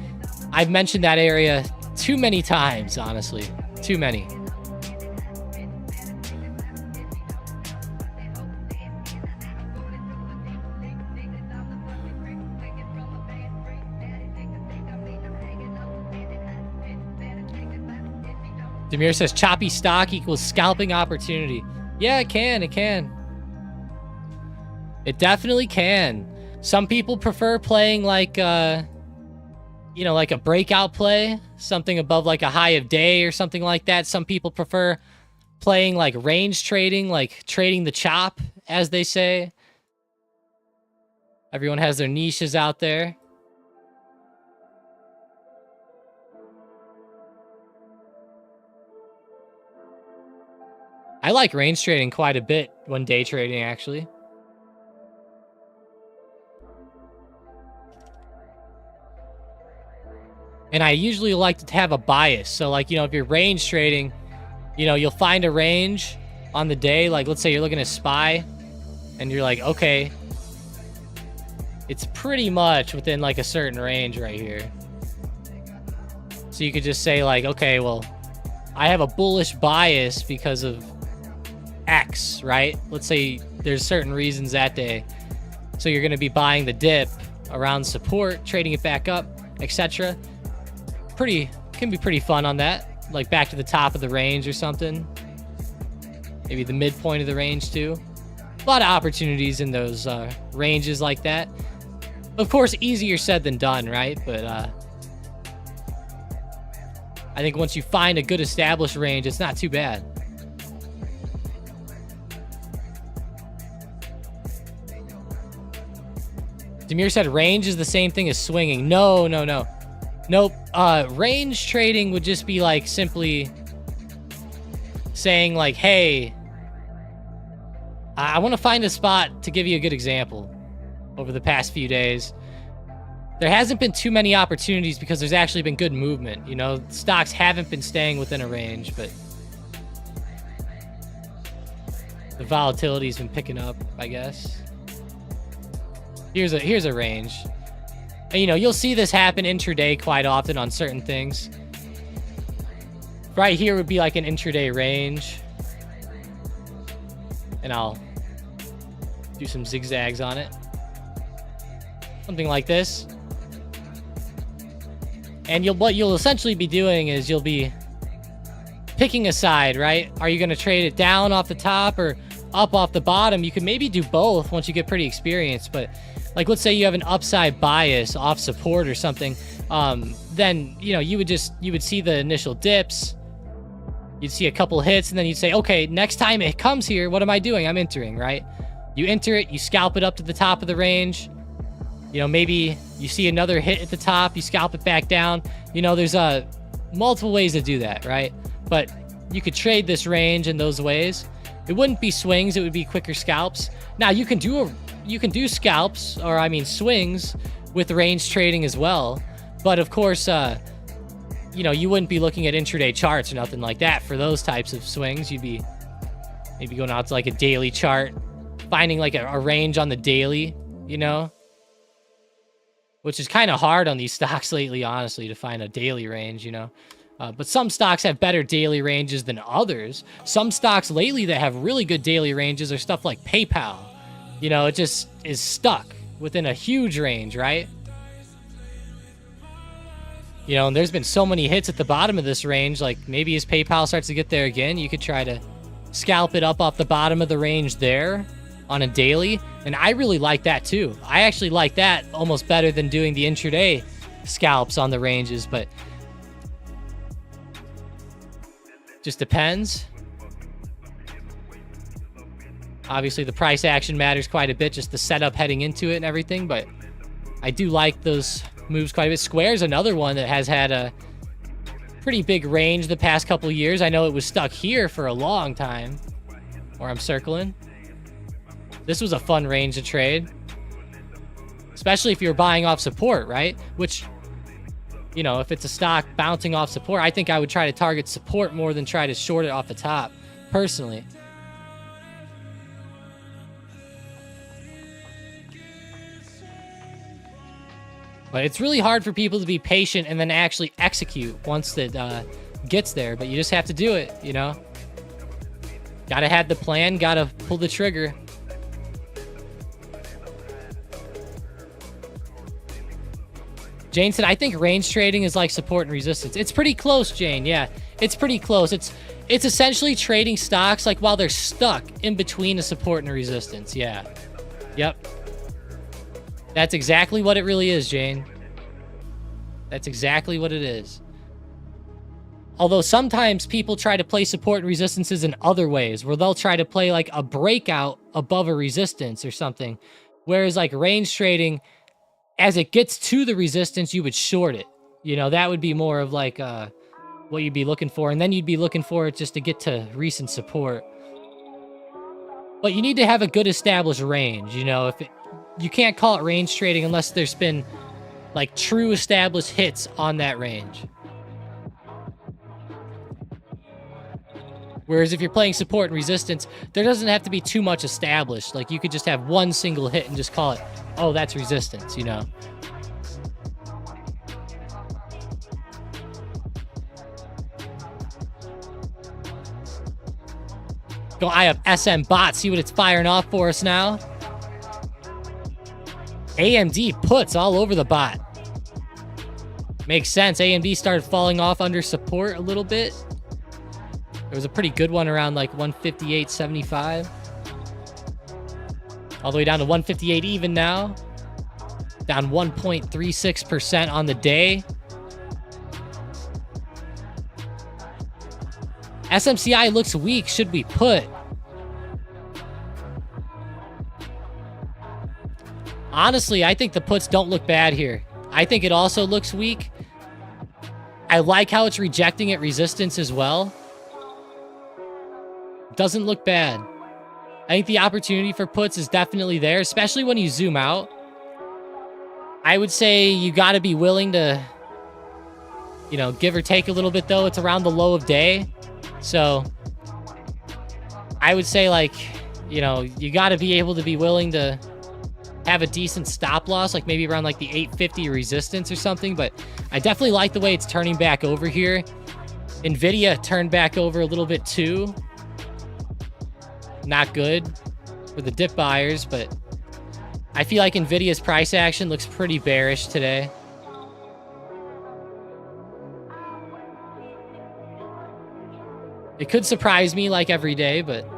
I've mentioned that area too many times, honestly. Too many. Demir says choppy stock equals scalping opportunity. Yeah, it can. It can. It definitely can. Some people prefer playing like, you know, like a breakout play, something above like a high of day or something like that. Some people prefer playing like range trading, like trading the chop, as they say. Everyone has their niches out there. I like range trading quite a bit when day trading, actually. And I usually like to have a bias. So, like, you know, if you're range trading, you know, you'll find a range on the day. Like, let's say you're looking at SPY, and you're like, okay, it's pretty much within, like, a certain range right here. So you could just say, like, okay, well, I have a bullish bias because of X, right? Let's say there's certain reasons that day. So you're going to be buying the dip around support, trading it back up, etc. Can be pretty fun on that. Like back to the top of the range or something. Maybe the midpoint of the range too. A lot of opportunities in those ranges like that. Of course, easier said than done, right? But I think once you find a good established range, it's not too bad. Demir said range is the same thing as swinging. No. Nope. Range trading would just be like simply saying like, hey, I want to find a spot. To give you a good example, over the past few days, there hasn't been too many opportunities because there's actually been good movement. You know, stocks haven't been staying within a range, but the volatility's been picking up, I guess. Here's a range. And, you know, you'll see this happen intraday quite often on certain things. Right here would be like an intraday range. And I'll do some zigzags on it. Something like this. And what you'll essentially be doing is you'll be picking a side, right? Are you going to trade it down off the top or up off the bottom? You can maybe do both once you get pretty experienced. But like, let's say you have an upside bias off support or something. Then, you know, you would see the initial dips. You'd see a couple hits, and then you'd say, okay, next time it comes here, what am I doing? I'm entering, right? You enter it, you scalp it up to the top of the range. You know, maybe you see another hit at the top, you scalp it back down. You know, there's multiple ways to do that, right? But you could trade this range in those ways. It wouldn't be swings, it would be quicker scalps. Now, you can do scalps, or I mean swings, with range trading as well. But of course, you know, you wouldn't be looking at intraday charts or nothing like that for those types of swings. You'd be maybe going out to like a daily chart, finding like a range on the daily, you know, which is kind of hard on these stocks lately, honestly, to find a daily range, you know. But some stocks have better daily ranges than others. Some stocks lately that have really good daily ranges are stuff like PayPal. You know, it just is stuck within a huge range, right? You know, and there's been so many hits at the bottom of this range, like maybe as PayPal starts to get there again, you could try to scalp it up off the bottom of the range there on a daily. And I really like that too. I actually like that almost better than doing the intraday scalps on the ranges, but just depends. Obviously, the price action matters quite a bit, just the setup heading into it and everything, but I do like those moves quite a bit. Square's another one that has had a pretty big range the past couple years. I know it was stuck here for a long time, where I'm circling. This was a fun range to trade, especially if you're buying off support, right? Which, you know, if it's a stock bouncing off support, I think I would try to target support more than try to short it off the top, personally. But it's really hard for people to be patient and then actually execute once it gets there. But you just have to do it, you know? Gotta have the plan, gotta pull the trigger. Jane said, I think range trading is like support and resistance. It's pretty close, Jane. Yeah, it's pretty close. It's essentially trading stocks like while they're stuck in between a support and a resistance. Yeah. Yep. That's exactly what it really is, Jane. That's exactly what it is. Although sometimes people try to play support and resistances in other ways, where they'll try to play like a breakout above a resistance or something. Whereas like range trading, as it gets to the resistance, you would short it. You know, that would be more of like what you'd be looking for. And then you'd be looking for it just to get to recent support. But you need to have a good established range, you know. You can't call it range trading unless there's been like true established hits on that range. Whereas if you're playing support and resistance, there doesn't have to be too much established. Like you could just have one single hit and just call it, oh, that's resistance, you know. Go eye up SM Bot, see what it's firing off for us now. AMD puts all over the bot. Makes sense. AMD started falling off under support a little bit. There was a pretty good one around like 158.75. All the way down to 158 even now. Down 1.36% on the day. SMCI looks weak. Should we put? Honestly, I think the puts don't look bad here. I think it also looks weak. I like how it's rejecting at resistance as well. Doesn't look bad. I think the opportunity for puts is definitely there, especially when you zoom out. I would say you got to be willing to, you know, give or take a little bit, though. It's around the low of day. So I would say, like, you know, you got to be able to be willing to have a decent stop loss, like maybe around like the 850 resistance or something, but I definitely like the way it's turning back over here. Nvidia turned back over a little bit too. Not good for the dip buyers, but I feel like Nvidia's price action looks pretty bearish today. It could surprise me like every day, but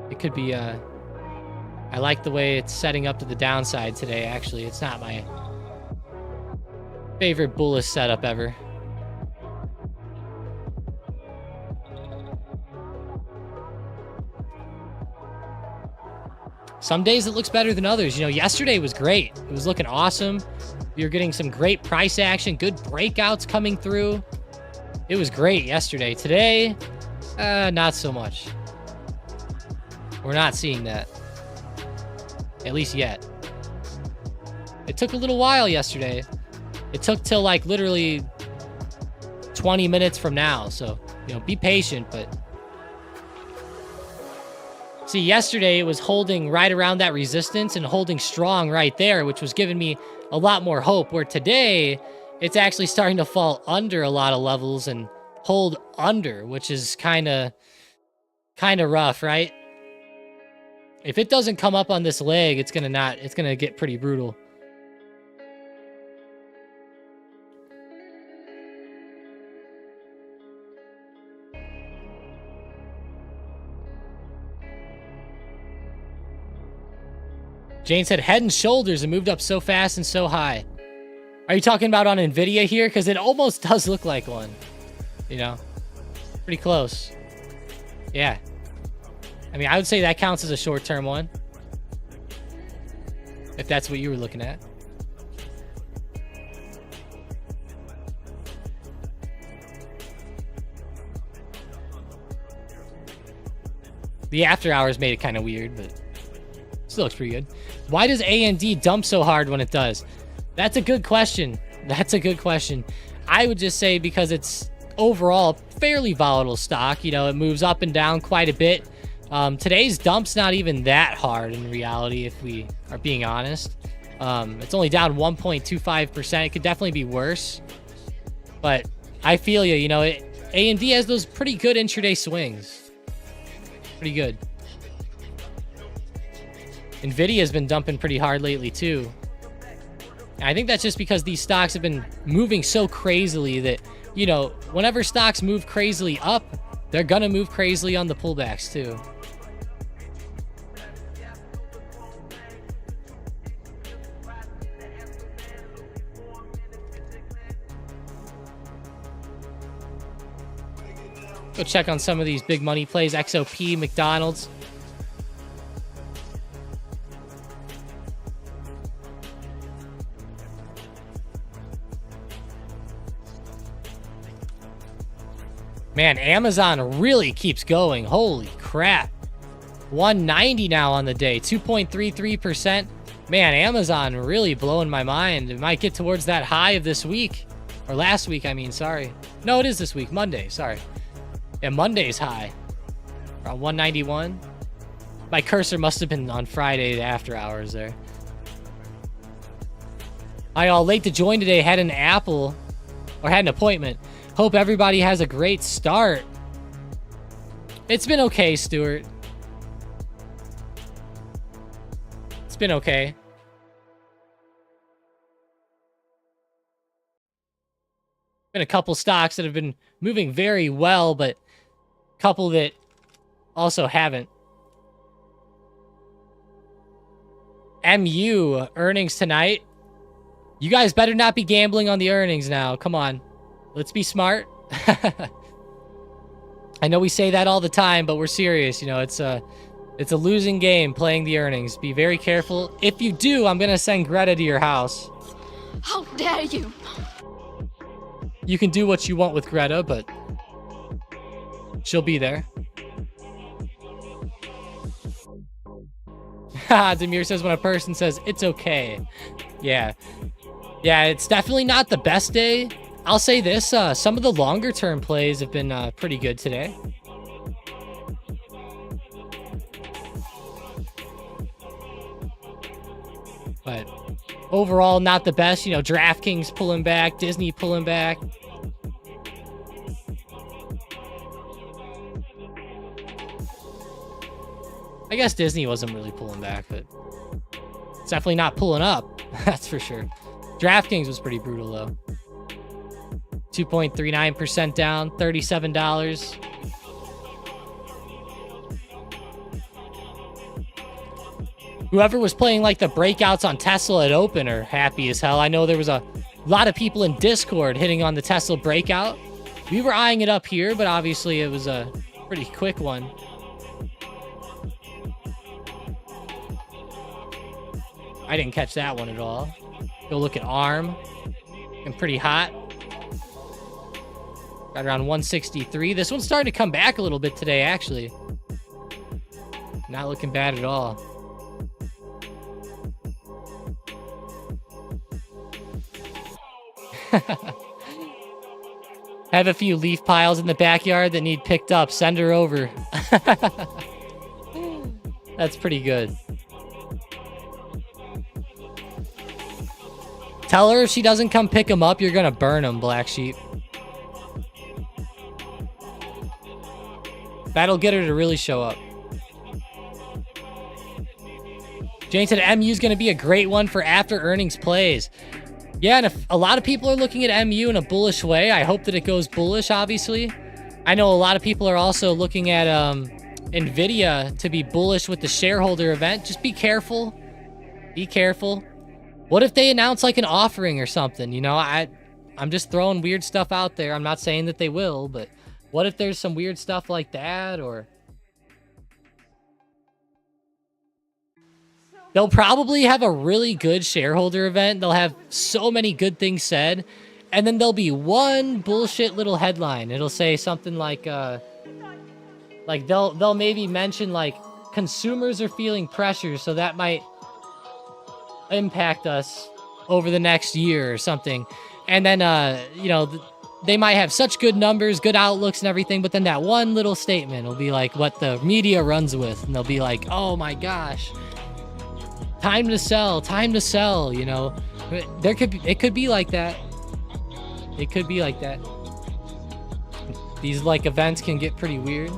it could be, I like the way it's setting up to the downside today, actually. It's not my favorite bullish setup ever. Some days it looks better than others. You know, yesterday was great. It was looking awesome. We were getting some great price action, good breakouts coming through. It was great yesterday. Today, not so much. We're not seeing that. At least yet. It took a little while yesterday. It took till like literally 20 minutes from now. So, you know, be patient, but see, yesterday it was holding right around that resistance and holding strong right there, which was giving me a lot more hope, where today it's actually starting to fall under a lot of levels and hold under, which is kind of rough, right? If it doesn't come up on this leg, it's going to get pretty brutal. Jane said head and shoulders and moved up so fast and so high. Are you talking about on Nvidia here? Because it almost does look like one. You know, pretty close. Yeah. I mean, I would say that counts as a short-term one, if that's what you were looking at. The after hours made it kind of weird, but still looks pretty good. Why does AMD dump so hard when it does? That's a good question. That's a good question. I would just say because it's overall fairly volatile stock. You know, it moves up and down quite a bit. Today's dump's not even that hard in reality, if we are being honest. It's only down 1.25%. It could definitely be worse. But I feel you, you know, AMD has those pretty good intraday swings. Pretty good. Nvidia's been dumping pretty hard lately too. And I think that's just because these stocks have been moving so crazily that, you know, whenever stocks move crazily up, they're gonna move crazily on the pullbacks too. Go check on some of these big money plays. XOP, McDonald's. Man, Amazon really keeps going. Holy crap. 190 now on the day. 2.33%. Man, Amazon really blowing my mind. It might get towards that high of this week. Or last week, I mean, sorry. No, it is this week. Monday, sorry. Yeah, Monday's high. Around 191. My cursor must have been on Friday after hours there. I all late to join today. Had an apple. Or had an appointment. Hope everybody has a great start. It's been okay, Stuart. It's been okay. Been a couple stocks that have been moving very well, but a couple that also haven't. MU earnings tonight. You guys better not be gambling on the earnings now. Come on. Let's be smart. I know we say that all the time, but we're serious. You know, it's a losing game playing the earnings. Be very careful. If you do, I'm going to send Greta to your house. How dare you? You can do what you want with Greta, but she'll be there. Demir says when a person says, it's okay. Yeah. Yeah, it's definitely not the best day. I'll say this, some of the longer term plays have been pretty good today. But overall, not the best. You know, DraftKings pulling back, Disney pulling back. I guess Disney wasn't really pulling back, but it's definitely not pulling up. That's for sure. DraftKings was pretty brutal, though. 2.39% down, $37. Whoever was playing like the breakouts on Tesla at Open are happy as hell. I know there was a lot of people in Discord hitting on the Tesla breakout. We were eyeing it up here, but obviously it was a pretty quick one. I didn't catch that one at all. Go look at ARM. And pretty hot. Right around 163. This one's starting to come back a little bit today, actually. Not looking bad at all. Have a few leaf piles in the backyard that need picked up. Send her over. That's pretty good. Tell her if she doesn't come pick them up, you're gonna burn them, Black Sheep. That'll get her to really show up. Jane said MU's gonna be a great one for after earnings plays. Yeah, and if a lot of people are looking at MU in a bullish way, I hope that it goes bullish, obviously. I know a lot of people are also looking at NVIDIA to be bullish with the shareholder event. Just be careful. Be careful. What if they announce like an offering or something? You know, I'm just throwing weird stuff out there. I'm not saying that they will, but what if there's some weird stuff like that? Or they'll probably have a really good shareholder event. They'll have so many good things said. And then there'll be one bullshit little headline. It'll say something like they'll maybe mention like consumers are feeling pressure, so that might impact us over the next year or something. And then, you know, they might have such good numbers, good outlooks and everything, but then that one little statement will be like what the media runs with. And they'll be like, oh my gosh, time to sell, you know. It could be like that. It could be like that. These like events can get pretty weird.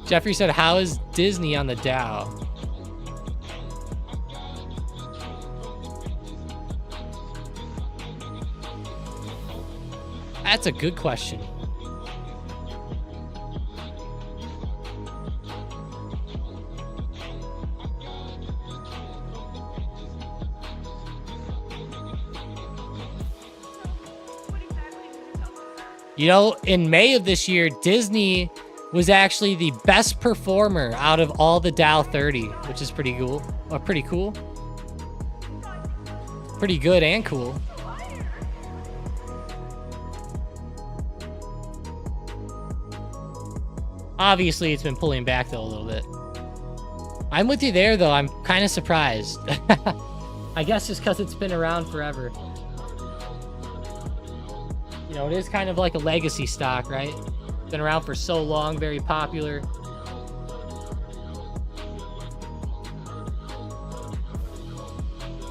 Jeffrey said, how is Disney on the Dow? That's a good question. You know, in May of this year, Disney was actually the best performer out of all the Dow 30, which is pretty cool. Pretty cool. Pretty good and cool. Obviously, it's been pulling back, though, a little bit. I'm with you there, though. I'm kind of surprised. I guess just because it's been around forever. You know, it is kind of like a legacy stock, right? Been around for so long, very popular.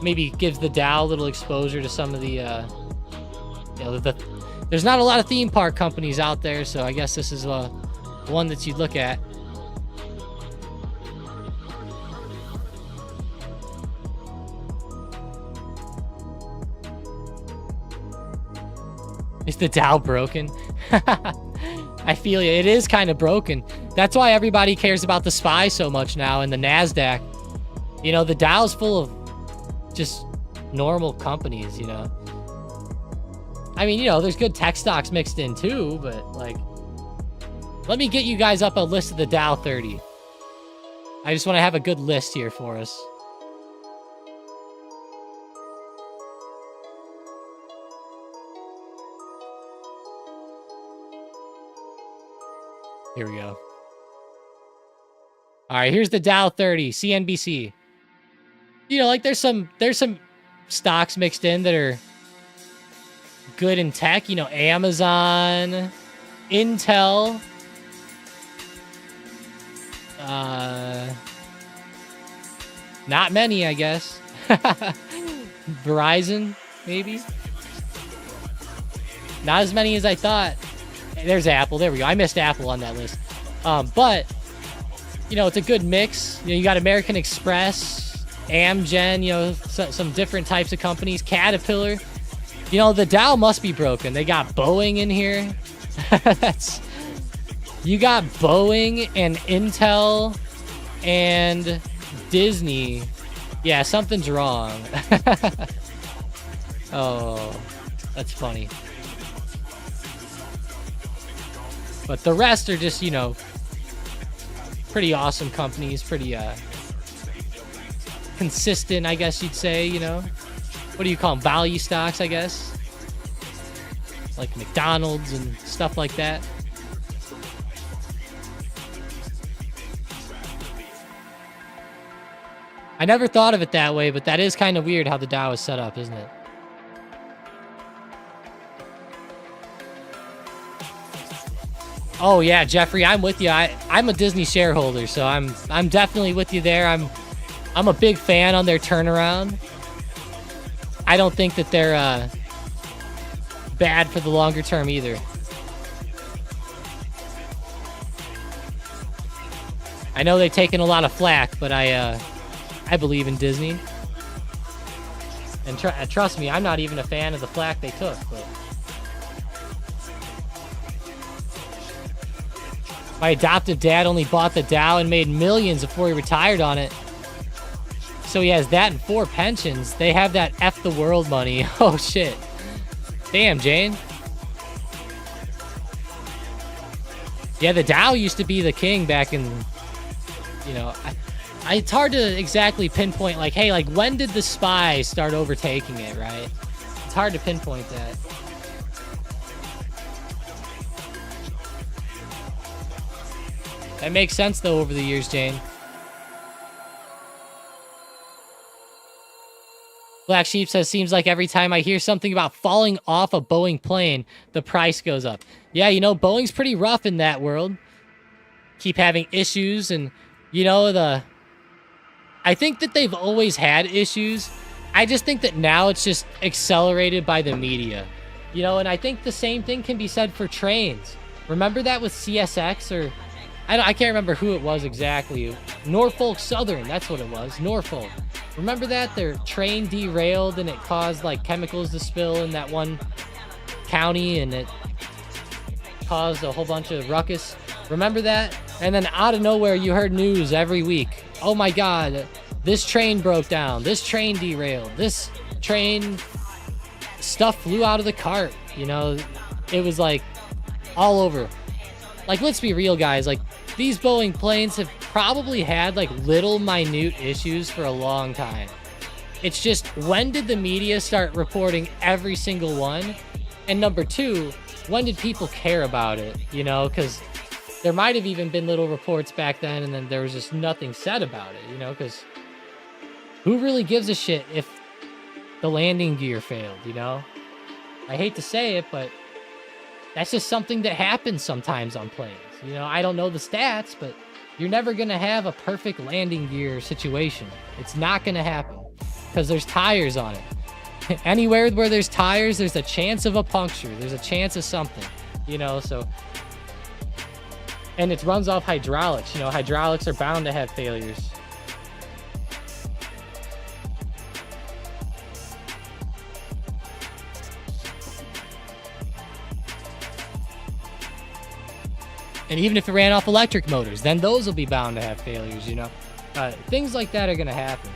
Maybe gives the Dow a little exposure to some of the, you know, there's not a lot of theme park companies out there, so I guess this is one that you'd look at. Is the Dow broken? I feel you. It is kind of broken. That's why everybody cares about the SPY so much now and the NASDAQ. You know, the Dow's full of just normal companies, you know. I mean, you know, there's good tech stocks mixed in too, but like, let me get you guys up a list of the Dow 30. I just want to have a good list here for us. Here we go. All right, here's the Dow 30, CNBC. You know, like there's some stocks mixed in that are good in tech. You know, Amazon, Intel. Not many, I guess. Verizon, maybe. Not as many as I thought. There's Apple. There we go. I missed Apple on that list. But, you know, it's a good mix. You know, you got American Express, Amgen, you know, some different types of companies. Caterpillar. You know, the Dow must be broken. They got Boeing in here. You got Boeing and Intel and Disney. Yeah, something's wrong. Oh, that's funny. But the rest are just, you know, pretty awesome companies, pretty consistent, I guess you'd say, you know. What do you call them? Value stocks, I guess. Like McDonald's and stuff like that. I never thought of it that way, but that is kind of weird how the Dow is set up, isn't it? Oh yeah, Jeffrey, I'm with you. I'm a Disney shareholder, so I'm definitely with you there. I'm a big fan on their turnaround. I don't think that they're bad for the longer term either. I know they've taken a lot of flack, but I believe in Disney. And trust me, I'm not even a fan of the flack they took, but my adoptive dad only bought the Dow and made millions before he retired on it. So he has that and 4 pensions. They have that F the world money. Oh, shit. Damn, Jane. Yeah, the Dow used to be the king back in, you know, it's hard to exactly pinpoint, like, hey, like, when did the SPY start overtaking it, right? It's hard to pinpoint that. That makes sense, though, over the years, Jane. Black Sheep says, seems like every time I hear something about falling off a Boeing plane, the price goes up. Yeah, you know, Boeing's pretty rough in that world. Keep having issues, and, you know, I think that they've always had issues. I just think that now it's just accelerated by the media. You know, and I think the same thing can be said for trains. Remember that with CSX, or I can't remember who it was exactly. Norfolk Southern, that's what it was. Norfolk. Remember that? Their train derailed and it caused like chemicals to spill in that one county and it caused a whole bunch of ruckus. Remember that? And then out of nowhere you heard news every week. Oh my God, this train broke down. This train derailed. This train stuff flew out of the cart. You know, it was like all over. Like, let's be real, guys. Like, these Boeing planes have probably had, like, little minute issues for a long time. It's just, when did the media start reporting every single one? And number two, when did people care about it? You know, because there might have even been little reports back then, and then there was just nothing said about it, you know, because who really gives a shit if the landing gear failed, you know? I hate to say it, but that's just something that happens sometimes on planes. You know, I don't know the stats, but you're never going to have a perfect landing gear situation. It's not going to happen because there's tires on it. Anywhere where there's tires, there's a chance of a puncture. There's a chance of something, you know, so. And it runs off hydraulics. You know, hydraulics are bound to have failures. And even if it ran off electric motors, then those will be bound to have failures, you know. Things like that are going to happen.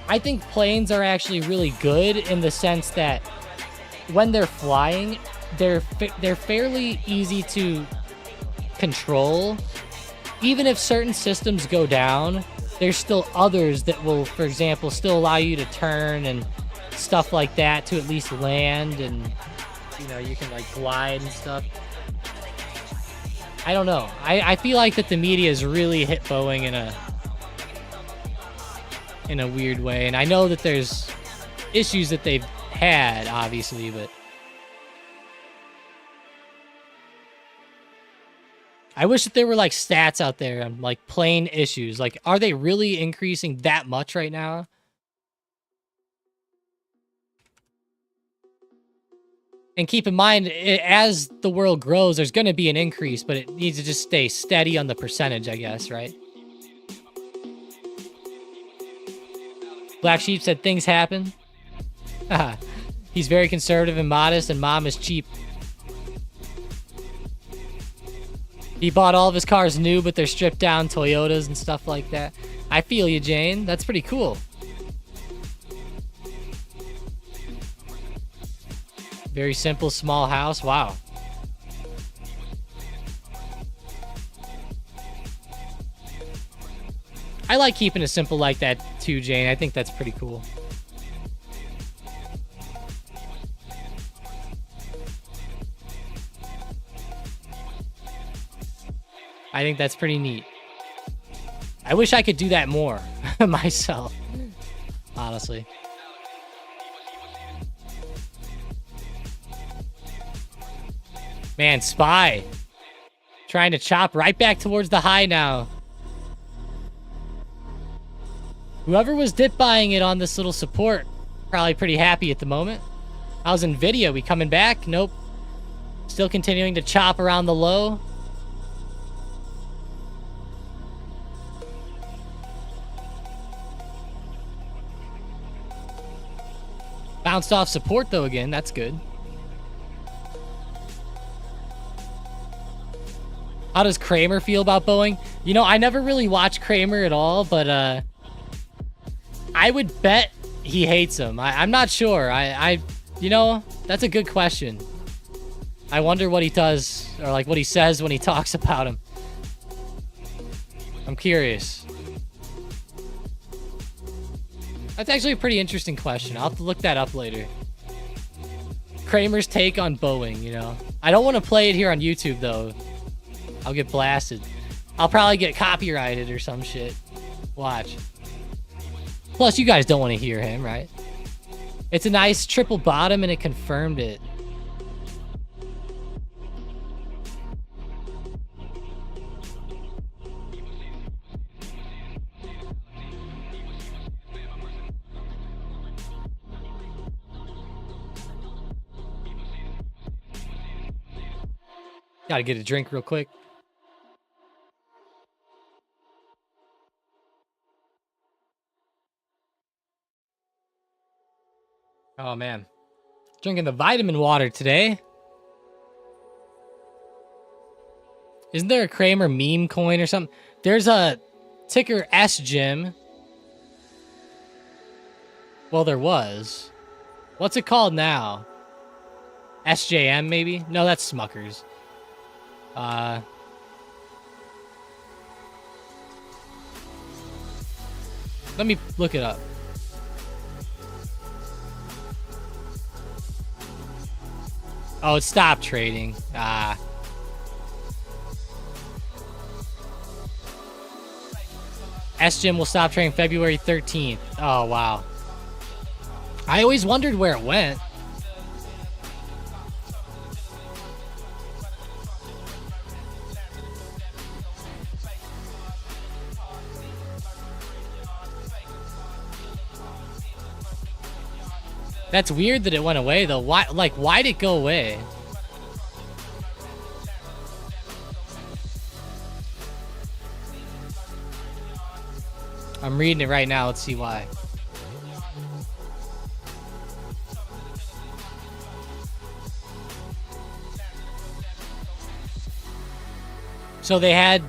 I think planes are actually really good in the sense that when they're flying, they're fairly easy to control. Even if certain systems go down, there's still others that will, for example, still allow you to turn and stuff like that to at least land, and, you know, you can, like, glide and stuff. I don't know. I feel like that the media has really hit Boeing in a weird way. And I know that there's issues that they've had, obviously, but I wish that there were like stats out there on like plain issues. Like, are they really increasing that much right now? And keep in mind, as the world grows, there's going to be an increase, but it needs to just stay steady on the percentage, I guess, right? Black Sheep said things happen. He's very conservative and modest, and mom is cheap. He bought all of his cars new, but they're stripped down Toyotas and stuff like that. I feel you, Jane. That's pretty cool. Very simple, small house. Wow. I like keeping it simple like that too, Jane. I think that's pretty cool. I think that's pretty neat. I wish I could do that more myself, honestly. Man, Spy. Trying to chop right back towards the high now. Whoever was dip buying it on this little support, probably pretty happy at the moment. How's Nvidia? We coming back? Nope. Still continuing to chop around the low. Bounced off support though again. That's good. How does Kramer feel about Boeing? You know, I never really watched Kramer at all, but I would bet he hates him. I'm not sure. You know, that's a good question. I wonder what he does, or like what he says when he talks about him. I'm curious. That's actually a pretty interesting question. I'll have to look that up later. Kramer's take on Boeing, you know. I don't want to play it here on YouTube, though. I'll get blasted. I'll probably get copyrighted or some shit. Watch. Plus, you guys don't want to hear him, right? It's a nice triple bottom, and it confirmed it. Gotta get a drink real quick. Oh, man. Drinking the vitamin water today. Isn't there a Kramer meme coin or something? There's a ticker SGym. Well, there was. What's it called now? SJM, maybe? No, that's Smuckers. Let me look it up. Oh, it stopped trading. SGym will stop trading February 13th. Oh, wow. I always wondered where it went. That's weird that it went away, though. Why? Like, why'd it go away? I'm reading it right now. Let's see why. So they had...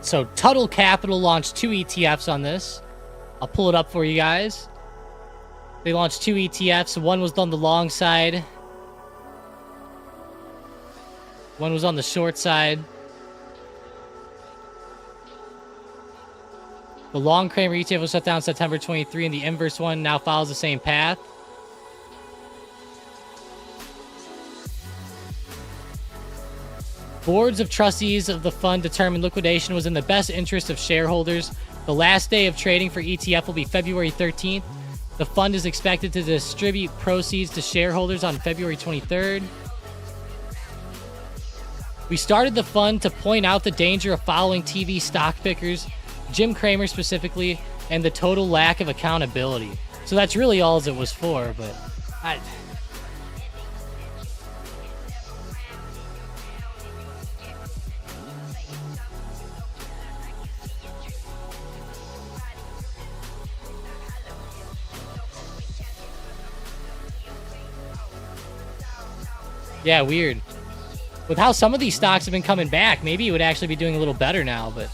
So Tuttle Capital launched 2 ETFs on this. I'll pull it up for you guys. They launched 2 ETFs. One was on the long side. One was on the short side. The long Kramer ETF was shut down September 23, and the inverse one now follows the same path. Boards of trustees of the fund determined liquidation was in the best interest of shareholders. The last day of trading for ETF will be February 13th. The fund is expected to distribute proceeds to shareholders on February 23rd. We started the fund to point out the danger of following TV stock pickers, Jim Cramer specifically, and the total lack of accountability. So that's really all it was for, but yeah, weird. With how some of these stocks have been coming back, maybe it would actually be doing a little better now, but...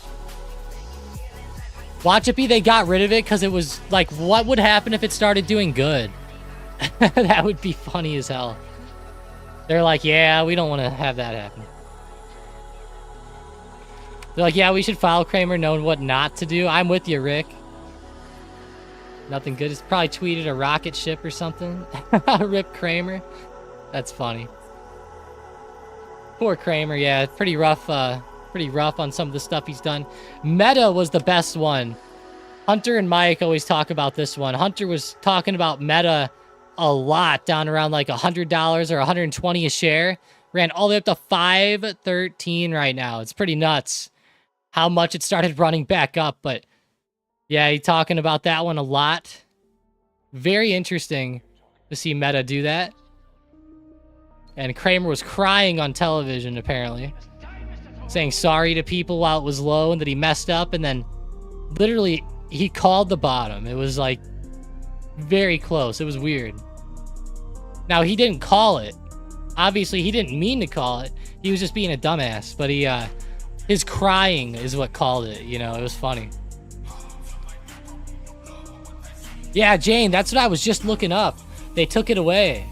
Watch it be they got rid of it because it was like, what would happen if it started doing good? That would be funny as hell. They're like, yeah, we don't want to have that happen. They're like, yeah, we should follow Cramer knowing what not to do. I'm with you, Rick. Nothing good. It's probably tweeted a rocket ship or something. Rip Cramer. That's funny. Poor Cramer, yeah, pretty rough on some of the stuff he's done. Meta was the best one. Hunter and Mike always talk about this one. Hunter was talking about Meta a lot, down around like $100 or $120 a share. Ran all the way up to $513 right now. It's pretty nuts how much it started running back up. But yeah, he's talking about that one a lot. Very interesting to see Meta do that. And Cramer was crying on television, apparently. Saying sorry to people while it was low and that he messed up. And then literally he called the bottom. It was like very close. It was weird. Now, he didn't call it. Obviously, he didn't mean to call it. He was just being a dumbass. But his crying is what called it. You know, it was funny. Yeah, Jane, that's what I was just looking up. They took it away.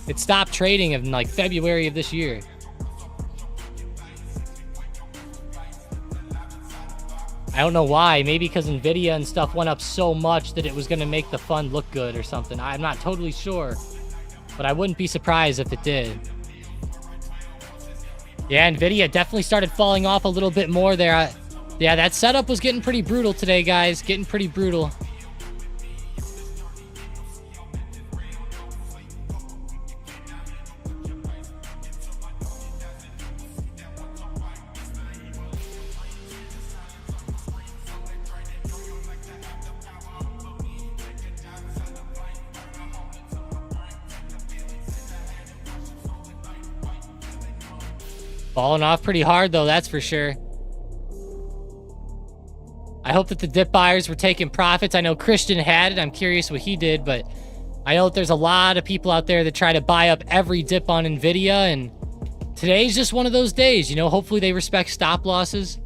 It stopped trading in like February of this year. I don't know why. Maybe because Nvidia and stuff went up so much that it was going to make the fund look good or something. I'm not totally sure. But I wouldn't be surprised if it did. Yeah, Nvidia definitely started falling off a little bit more there. Yeah, that setup was getting pretty brutal today, guys. Getting pretty brutal. Falling off pretty hard, though, that's for sure. I hope that the dip buyers were taking profits. I know Christian had it. I'm curious what he did, but I know that there's a lot of people out there that try to buy up every dip on Nvidia, and today's just one of those days. You know, hopefully they respect stop losses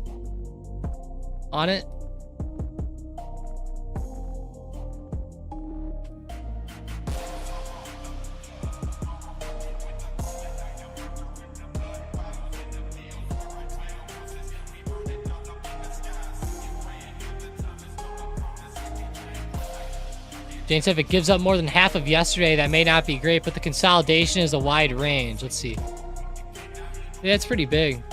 on it. Jane said if it gives up more than half of yesterday, that may not be great, but the consolidation is a wide range. Let's see. Yeah, it's pretty big.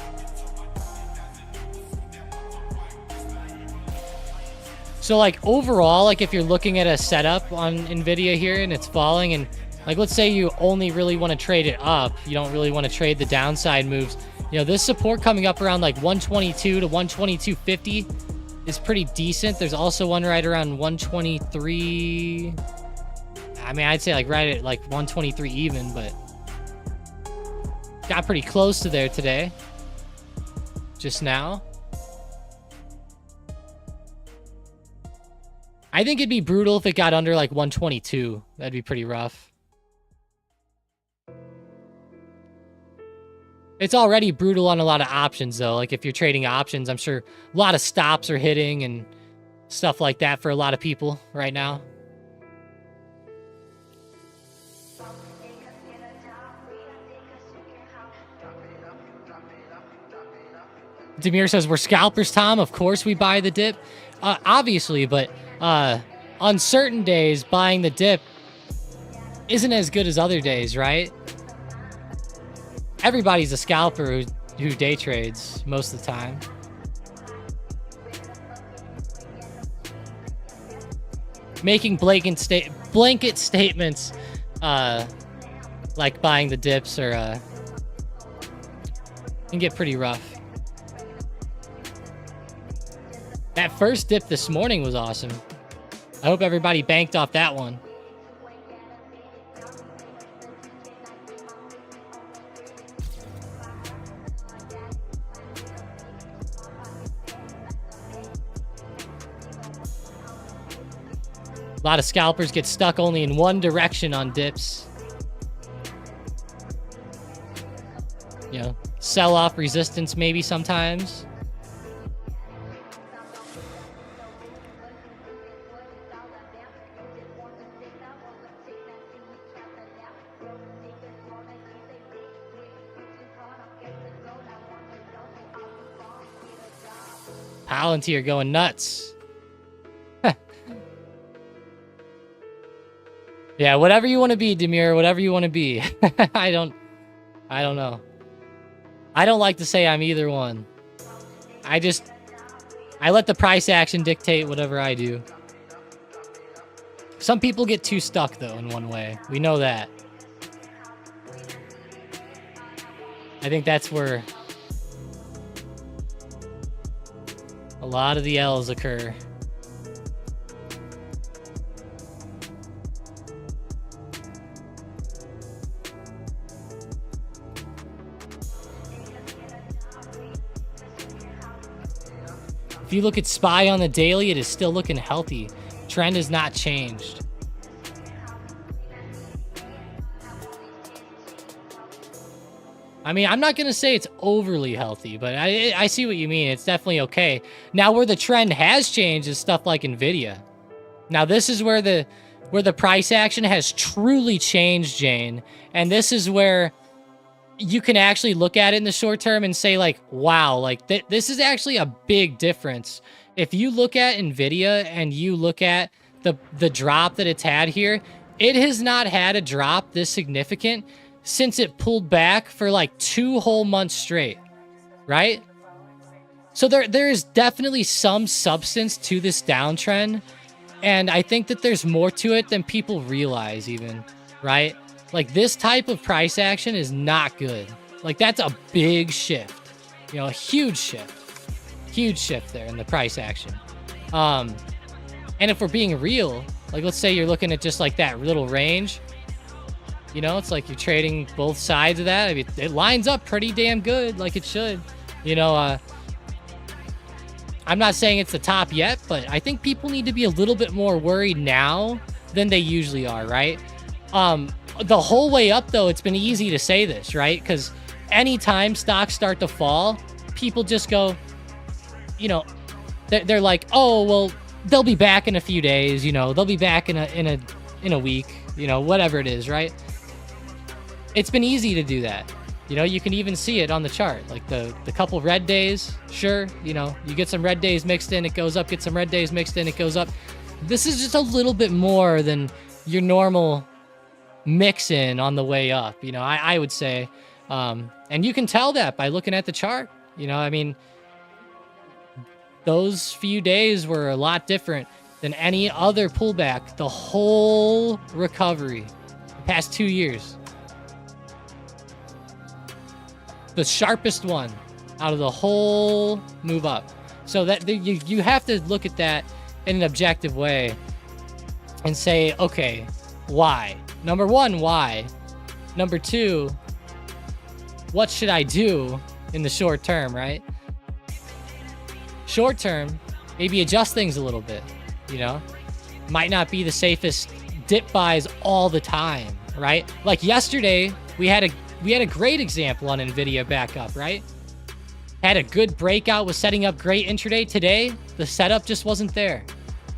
So, like, overall, like, if you're looking at a setup on Nvidia here and it's falling, and, like, let's say you only really want to trade it up, you don't really want to trade the downside moves, you know, this support coming up around, like, 122 to 122.50 is pretty decent. There's also one right around 123. I mean, I'd say like right at like 123 even, but got pretty close to there today. Just now. I think it'd be brutal if it got under like 122. That'd be pretty rough. It's already brutal on a lot of options, though. Like, if you're trading options, I'm sure a lot of stops are hitting and stuff like that for a lot of people right now. Demir says, we're scalpers, Tom. Of course we buy the dip. Obviously, but on certain days, buying the dip isn't as good as other days, right? Everybody's a scalper who day trades most of the time. Making blanket statements like buying the dips or Can get pretty rough. That first dip this morning was awesome. I hope everybody banked off that one. A lot of scalpers get stuck only in one direction on dips. You know, sell off resistance maybe sometimes. Palantir going nuts. Yeah, whatever you want to be, Demir, whatever you want to be. I don't know. I don't like to say I'm either one. I let the price action dictate whatever I do. Some people get too stuck, though, in one way. We know that. I think that's where a lot of the L's occur. If you look at SPY on the daily, it is still looking healthy. Trend has not changed. I mean, I'm not going to say it's overly healthy, but I see what you mean. It's definitely okay. Now, where the trend has changed is stuff like NVIDIA. Now, this is where the price action has truly changed, Jane. And this is where you can actually look at it in the short term and say, like, wow, like this is actually a big difference. If you look at NVIDIA and you look at the drop that it's had here, it has not had a drop this significant since it pulled back for like 2 whole months straight, right? So there is definitely some substance to this downtrend, and I think that there's more to it than people realize even, right? Like, this type of price action is not good. Like, that's a big shift. You know, a huge shift. Huge shift there in the price action. And if we're being real, like, let's say you're looking at just, like, that little range. You know, it's like you're trading both sides of that. I mean, it lines up pretty damn good, like it should. You know, I'm not saying it's the top yet, but I think people need to be a little bit more worried now than they usually are, right? The whole way up, though, it's been easy to say this, right? Because anytime stocks start to fall, people just go, you know, they're like, oh, well, they'll be back in a few days, you know, they'll be back in a week, you know, whatever it is, right? It's been easy to do that. You know, you can even see it on the chart, like the couple red days, sure, you know, you get some red days mixed in, it goes up, get some red days mixed in, it goes up. This is just a little bit more than your normal mix in on the way up, you know, I would say. And you can tell that by looking at the chart. You know, I mean, those few days were a lot different than any other pullback the whole recovery, the past 2 years. The sharpest one out of the whole move up. So that you have to look at that in an objective way and say, okay, why? Number one, why? Number two, what should I do in the short term, right? Short term, maybe adjust things a little bit, you know? Might not be the safest dip buys all the time, right? Like yesterday, we had a great example on NVIDIA back up, right? Had a good breakout, was setting up great intraday. Today, the setup just wasn't there.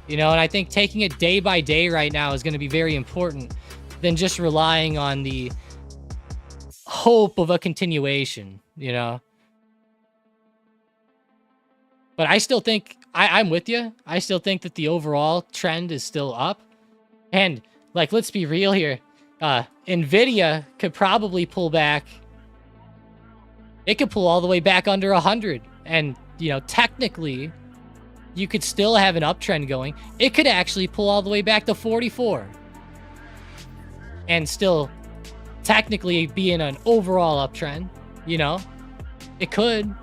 You know, and I think taking it day by day right now is going to be very important than just relying on the hope of a continuation, you know? But I still think, I'm with you. I still think that the overall trend is still up. And, like, let's be real here. NVIDIA could probably pull back. It could pull all the way back under 100. And, you know, technically, you could still have an uptrend going. It could actually pull all the way back to 44. And still technically be in an overall uptrend, you know? It could.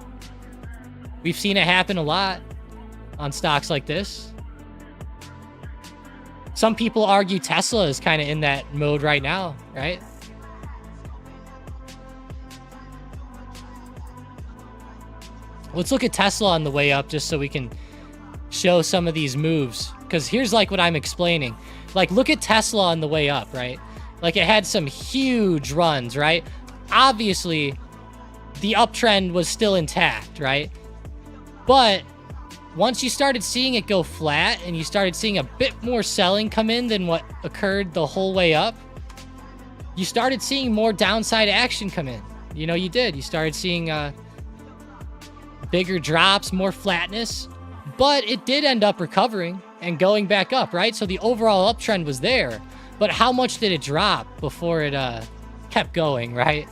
We've seen it happen a lot on stocks like this. Some people argue Tesla is kind of in that mode right now, right? Let's look at Tesla on the way up just so we can show some of these moves. Because here's like what I'm explaining. Like, look at Tesla on the way up, right? Like, it had some huge runs, right? Obviously, the uptrend was still intact, right? But once you started seeing it go flat and you started seeing a bit more selling come in than what occurred the whole way up, you started seeing more downside action come in. You know, you did. You started seeing bigger drops, more flatness, but it did end up recovering and going back up, right? So the overall uptrend was there, but how much did it drop before it kept going, right?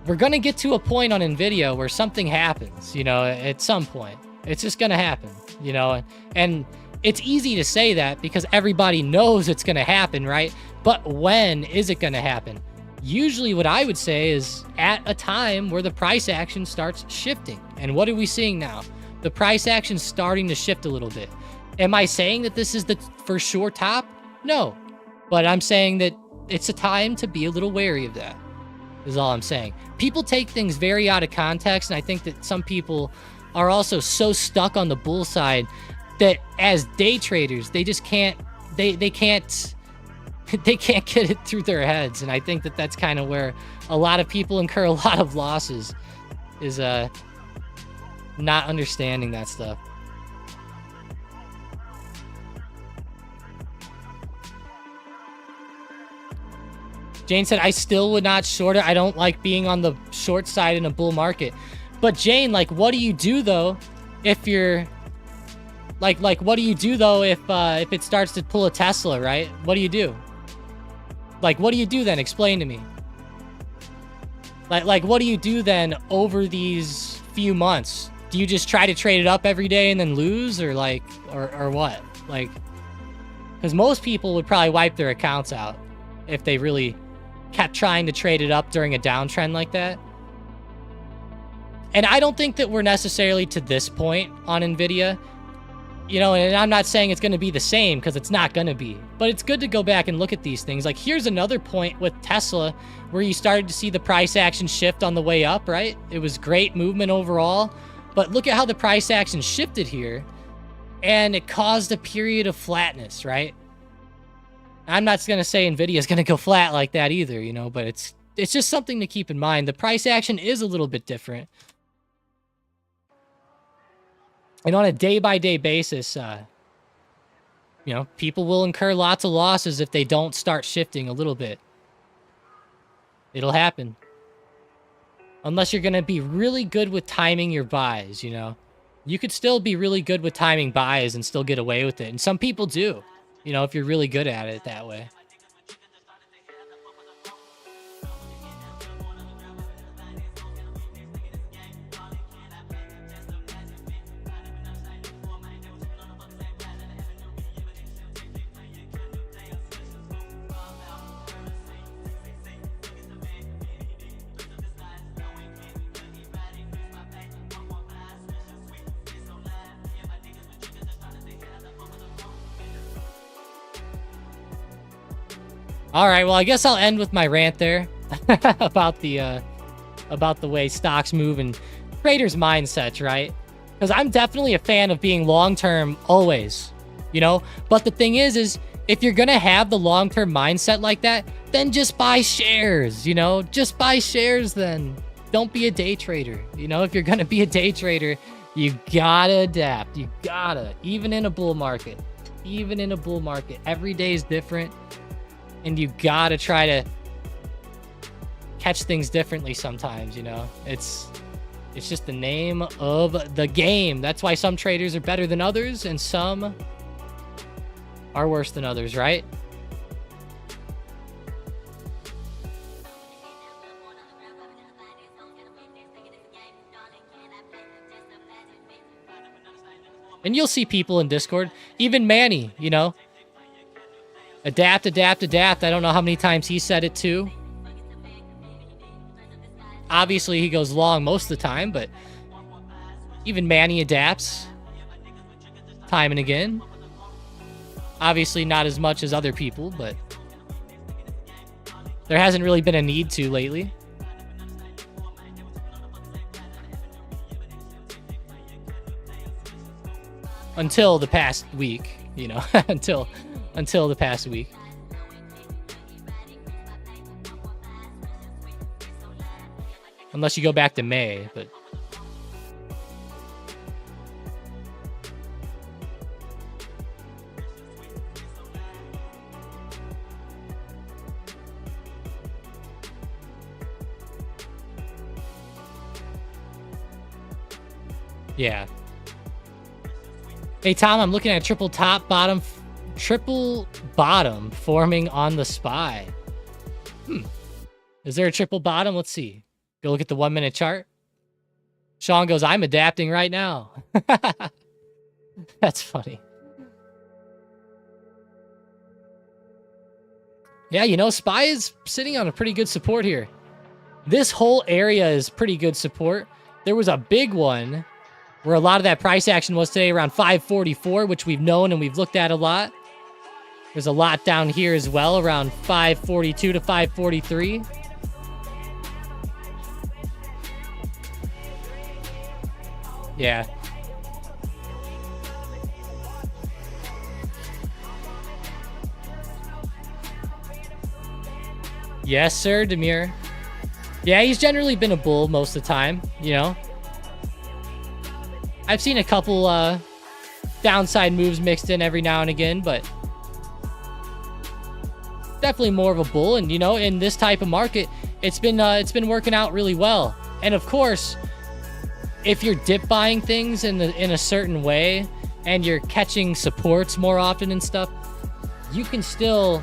We're going to get to a point on NVIDIA where something happens, you know, at some point. It's just going to happen, you know, and it's easy to say that because everybody knows it's going to happen, right? But when is it going to happen? Usually what I would say is at a time where the price action starts shifting. And what are we seeing now? The price action's starting to shift a little bit. Am I saying that this is the for sure top? No. But I'm saying that it's a time to be a little wary of that, is all I'm saying. People take things very out of context, and I think that some people are also so stuck on the bull side that as day traders, they just can't, they can't get it through their heads. And I think that that's kind of where a lot of people incur a lot of losses, is not understanding that stuff. Jane said, I still would not short it. I don't like being on the short side in a bull market. But Jane, like, what do you do though if you're like what do you do though if it starts to pull a Tesla, right? What do you do? Like, what do you do then? Explain to me. Like what do you do then over these few months? Do you just try to trade it up every day and then lose, or like, or what? Like, because most people would probably wipe their accounts out if they really kept trying to trade it up during a downtrend like that. And I don't think that we're necessarily to this point on NVIDIA. You know, and I'm not saying it's going to be the same, because it's not going to be. But it's good to go back and look at these things. Like, here's another point with Tesla where you started to see the price action shift on the way up, right? It was great movement overall. But look at how the price action shifted here, and it caused a period of flatness, right? I'm not going to say NVIDIA is going to go flat like that either, you know, but it's just something to keep in mind. The price action is a little bit different. And on a day-by-day basis, you know, people will incur lots of losses if they don't start shifting a little bit. It'll happen. Unless you're going to be really good with timing your buys, you know. You could still be really good with timing buys and still get away with it. And some people do, you know, if you're really good at it that way. All right, well, I guess I'll end with my rant there about the way stocks move and traders' mindsets, right? Because I'm definitely a fan of being long-term always, you know? But the thing is if you're going to have the long-term mindset like that, then just buy shares, you know? Just buy shares then. Don't be a day trader. You know, if you're going to be a day trader, you gotta adapt. You gotta, even in a bull market. Even in a bull market, every day is different. And you gotta try to catch things differently sometimes, you know? It's just the name of the game. That's why some traders are better than others and some are worse than others, right? And you'll see people in Discord, even Manny, you know? Adapt, adapt, adapt. I don't know how many times he said it too. Obviously, he goes long most of the time, but even Manny adapts time and again. Obviously, not as much as other people, but there hasn't really been a need to lately. Until the past week, you know, until the past week. Unless you go back to May, but yeah. Hey, Tom, I'm looking at triple bottom forming on the SPY. Is there a triple bottom? Let's see. Go look at the 1 minute chart. Sean goes, I'm adapting right now. That's funny. Yeah, you know, SPY is sitting on a pretty good support here. This whole area is pretty good support. There was a big one where a lot of that price action was today around 544, which we've known and we've looked at a lot. There's a lot down here as well, around 542 to 543. Yeah. Yes, sir, Demir. Yeah, he's generally been a bull most of the time, you know. I've seen a couple downside moves mixed in every now and again, but definitely more of a bull. And you know, in this type of market, it's been working out really well. And of course, if you're dip buying things in a certain way and you're catching supports more often and stuff, you can still,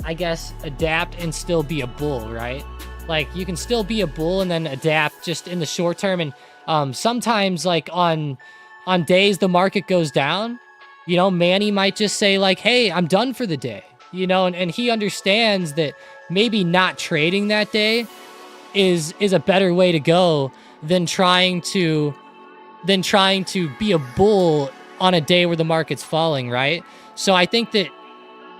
I guess, adapt and still be a bull, right? Like, you can still be a bull and then adapt just in the short term. And sometimes, like, on days the market goes down, you know, Manny might just say, like, hey, I'm done for the day, you know, and he understands that maybe not trading that day is a better way to go than trying to be a bull on a day where the market's falling, right? So I think that,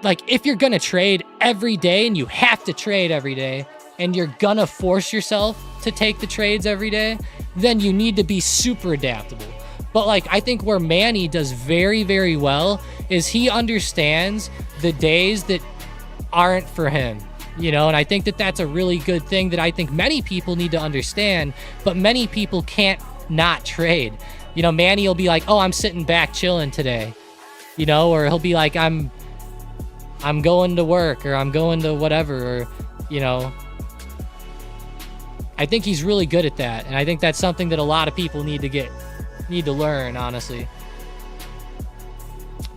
like, if you're gonna trade every day and you have to trade every day and you're gonna force yourself to take the trades every day, then you need to be super adaptable. But, like, I think where Manny does very, very well is he understands the days that aren't for him, you know, and I think that that's a really good thing that I think many people need to understand, but many people can't not trade. You know, Manny will be like, oh, I'm sitting back chilling today, you know, or he'll be like, I'm going to work, or I'm going to whatever, or, you know, I think he's really good at that. And I think that's something that a lot of people need to learn, honestly.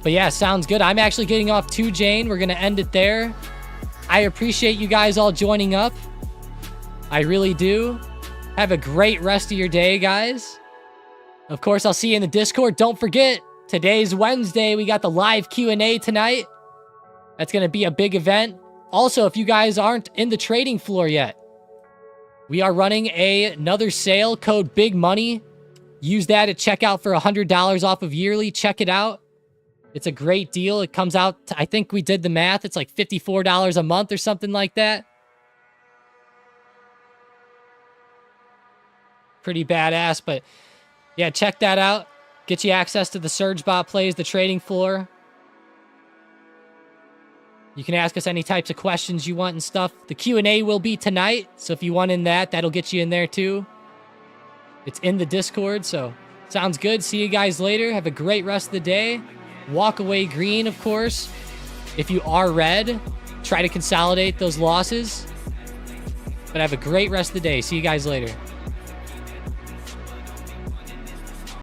But yeah, sounds good. I'm actually getting off too, Jane. We're going to end it there. I appreciate you guys all joining up. I really do. Have a great rest of your day, guys. Of course, I'll see you in the Discord. Don't forget, today's Wednesday. We got the live Q&A tonight. That's going to be a big event. Also, if you guys aren't in the trading floor yet, we are running another sale, code Big Money. Use that at checkout for $100 off of yearly. Check it out. It's a great deal. It comes out, I think we did the math. It's like $54 a month or something like that. Pretty badass, but yeah, check that out. Get you access to the SurgeBot plays, the trading floor. You can ask us any types of questions you want and stuff. The Q&A will be tonight, so if you want in that, that'll get you in there too. It's in the Discord, so sounds good. See you guys later. Have a great rest of the day. Walk away green, of course. If you are red, try to consolidate those losses. But have a great rest of the day. See you guys later.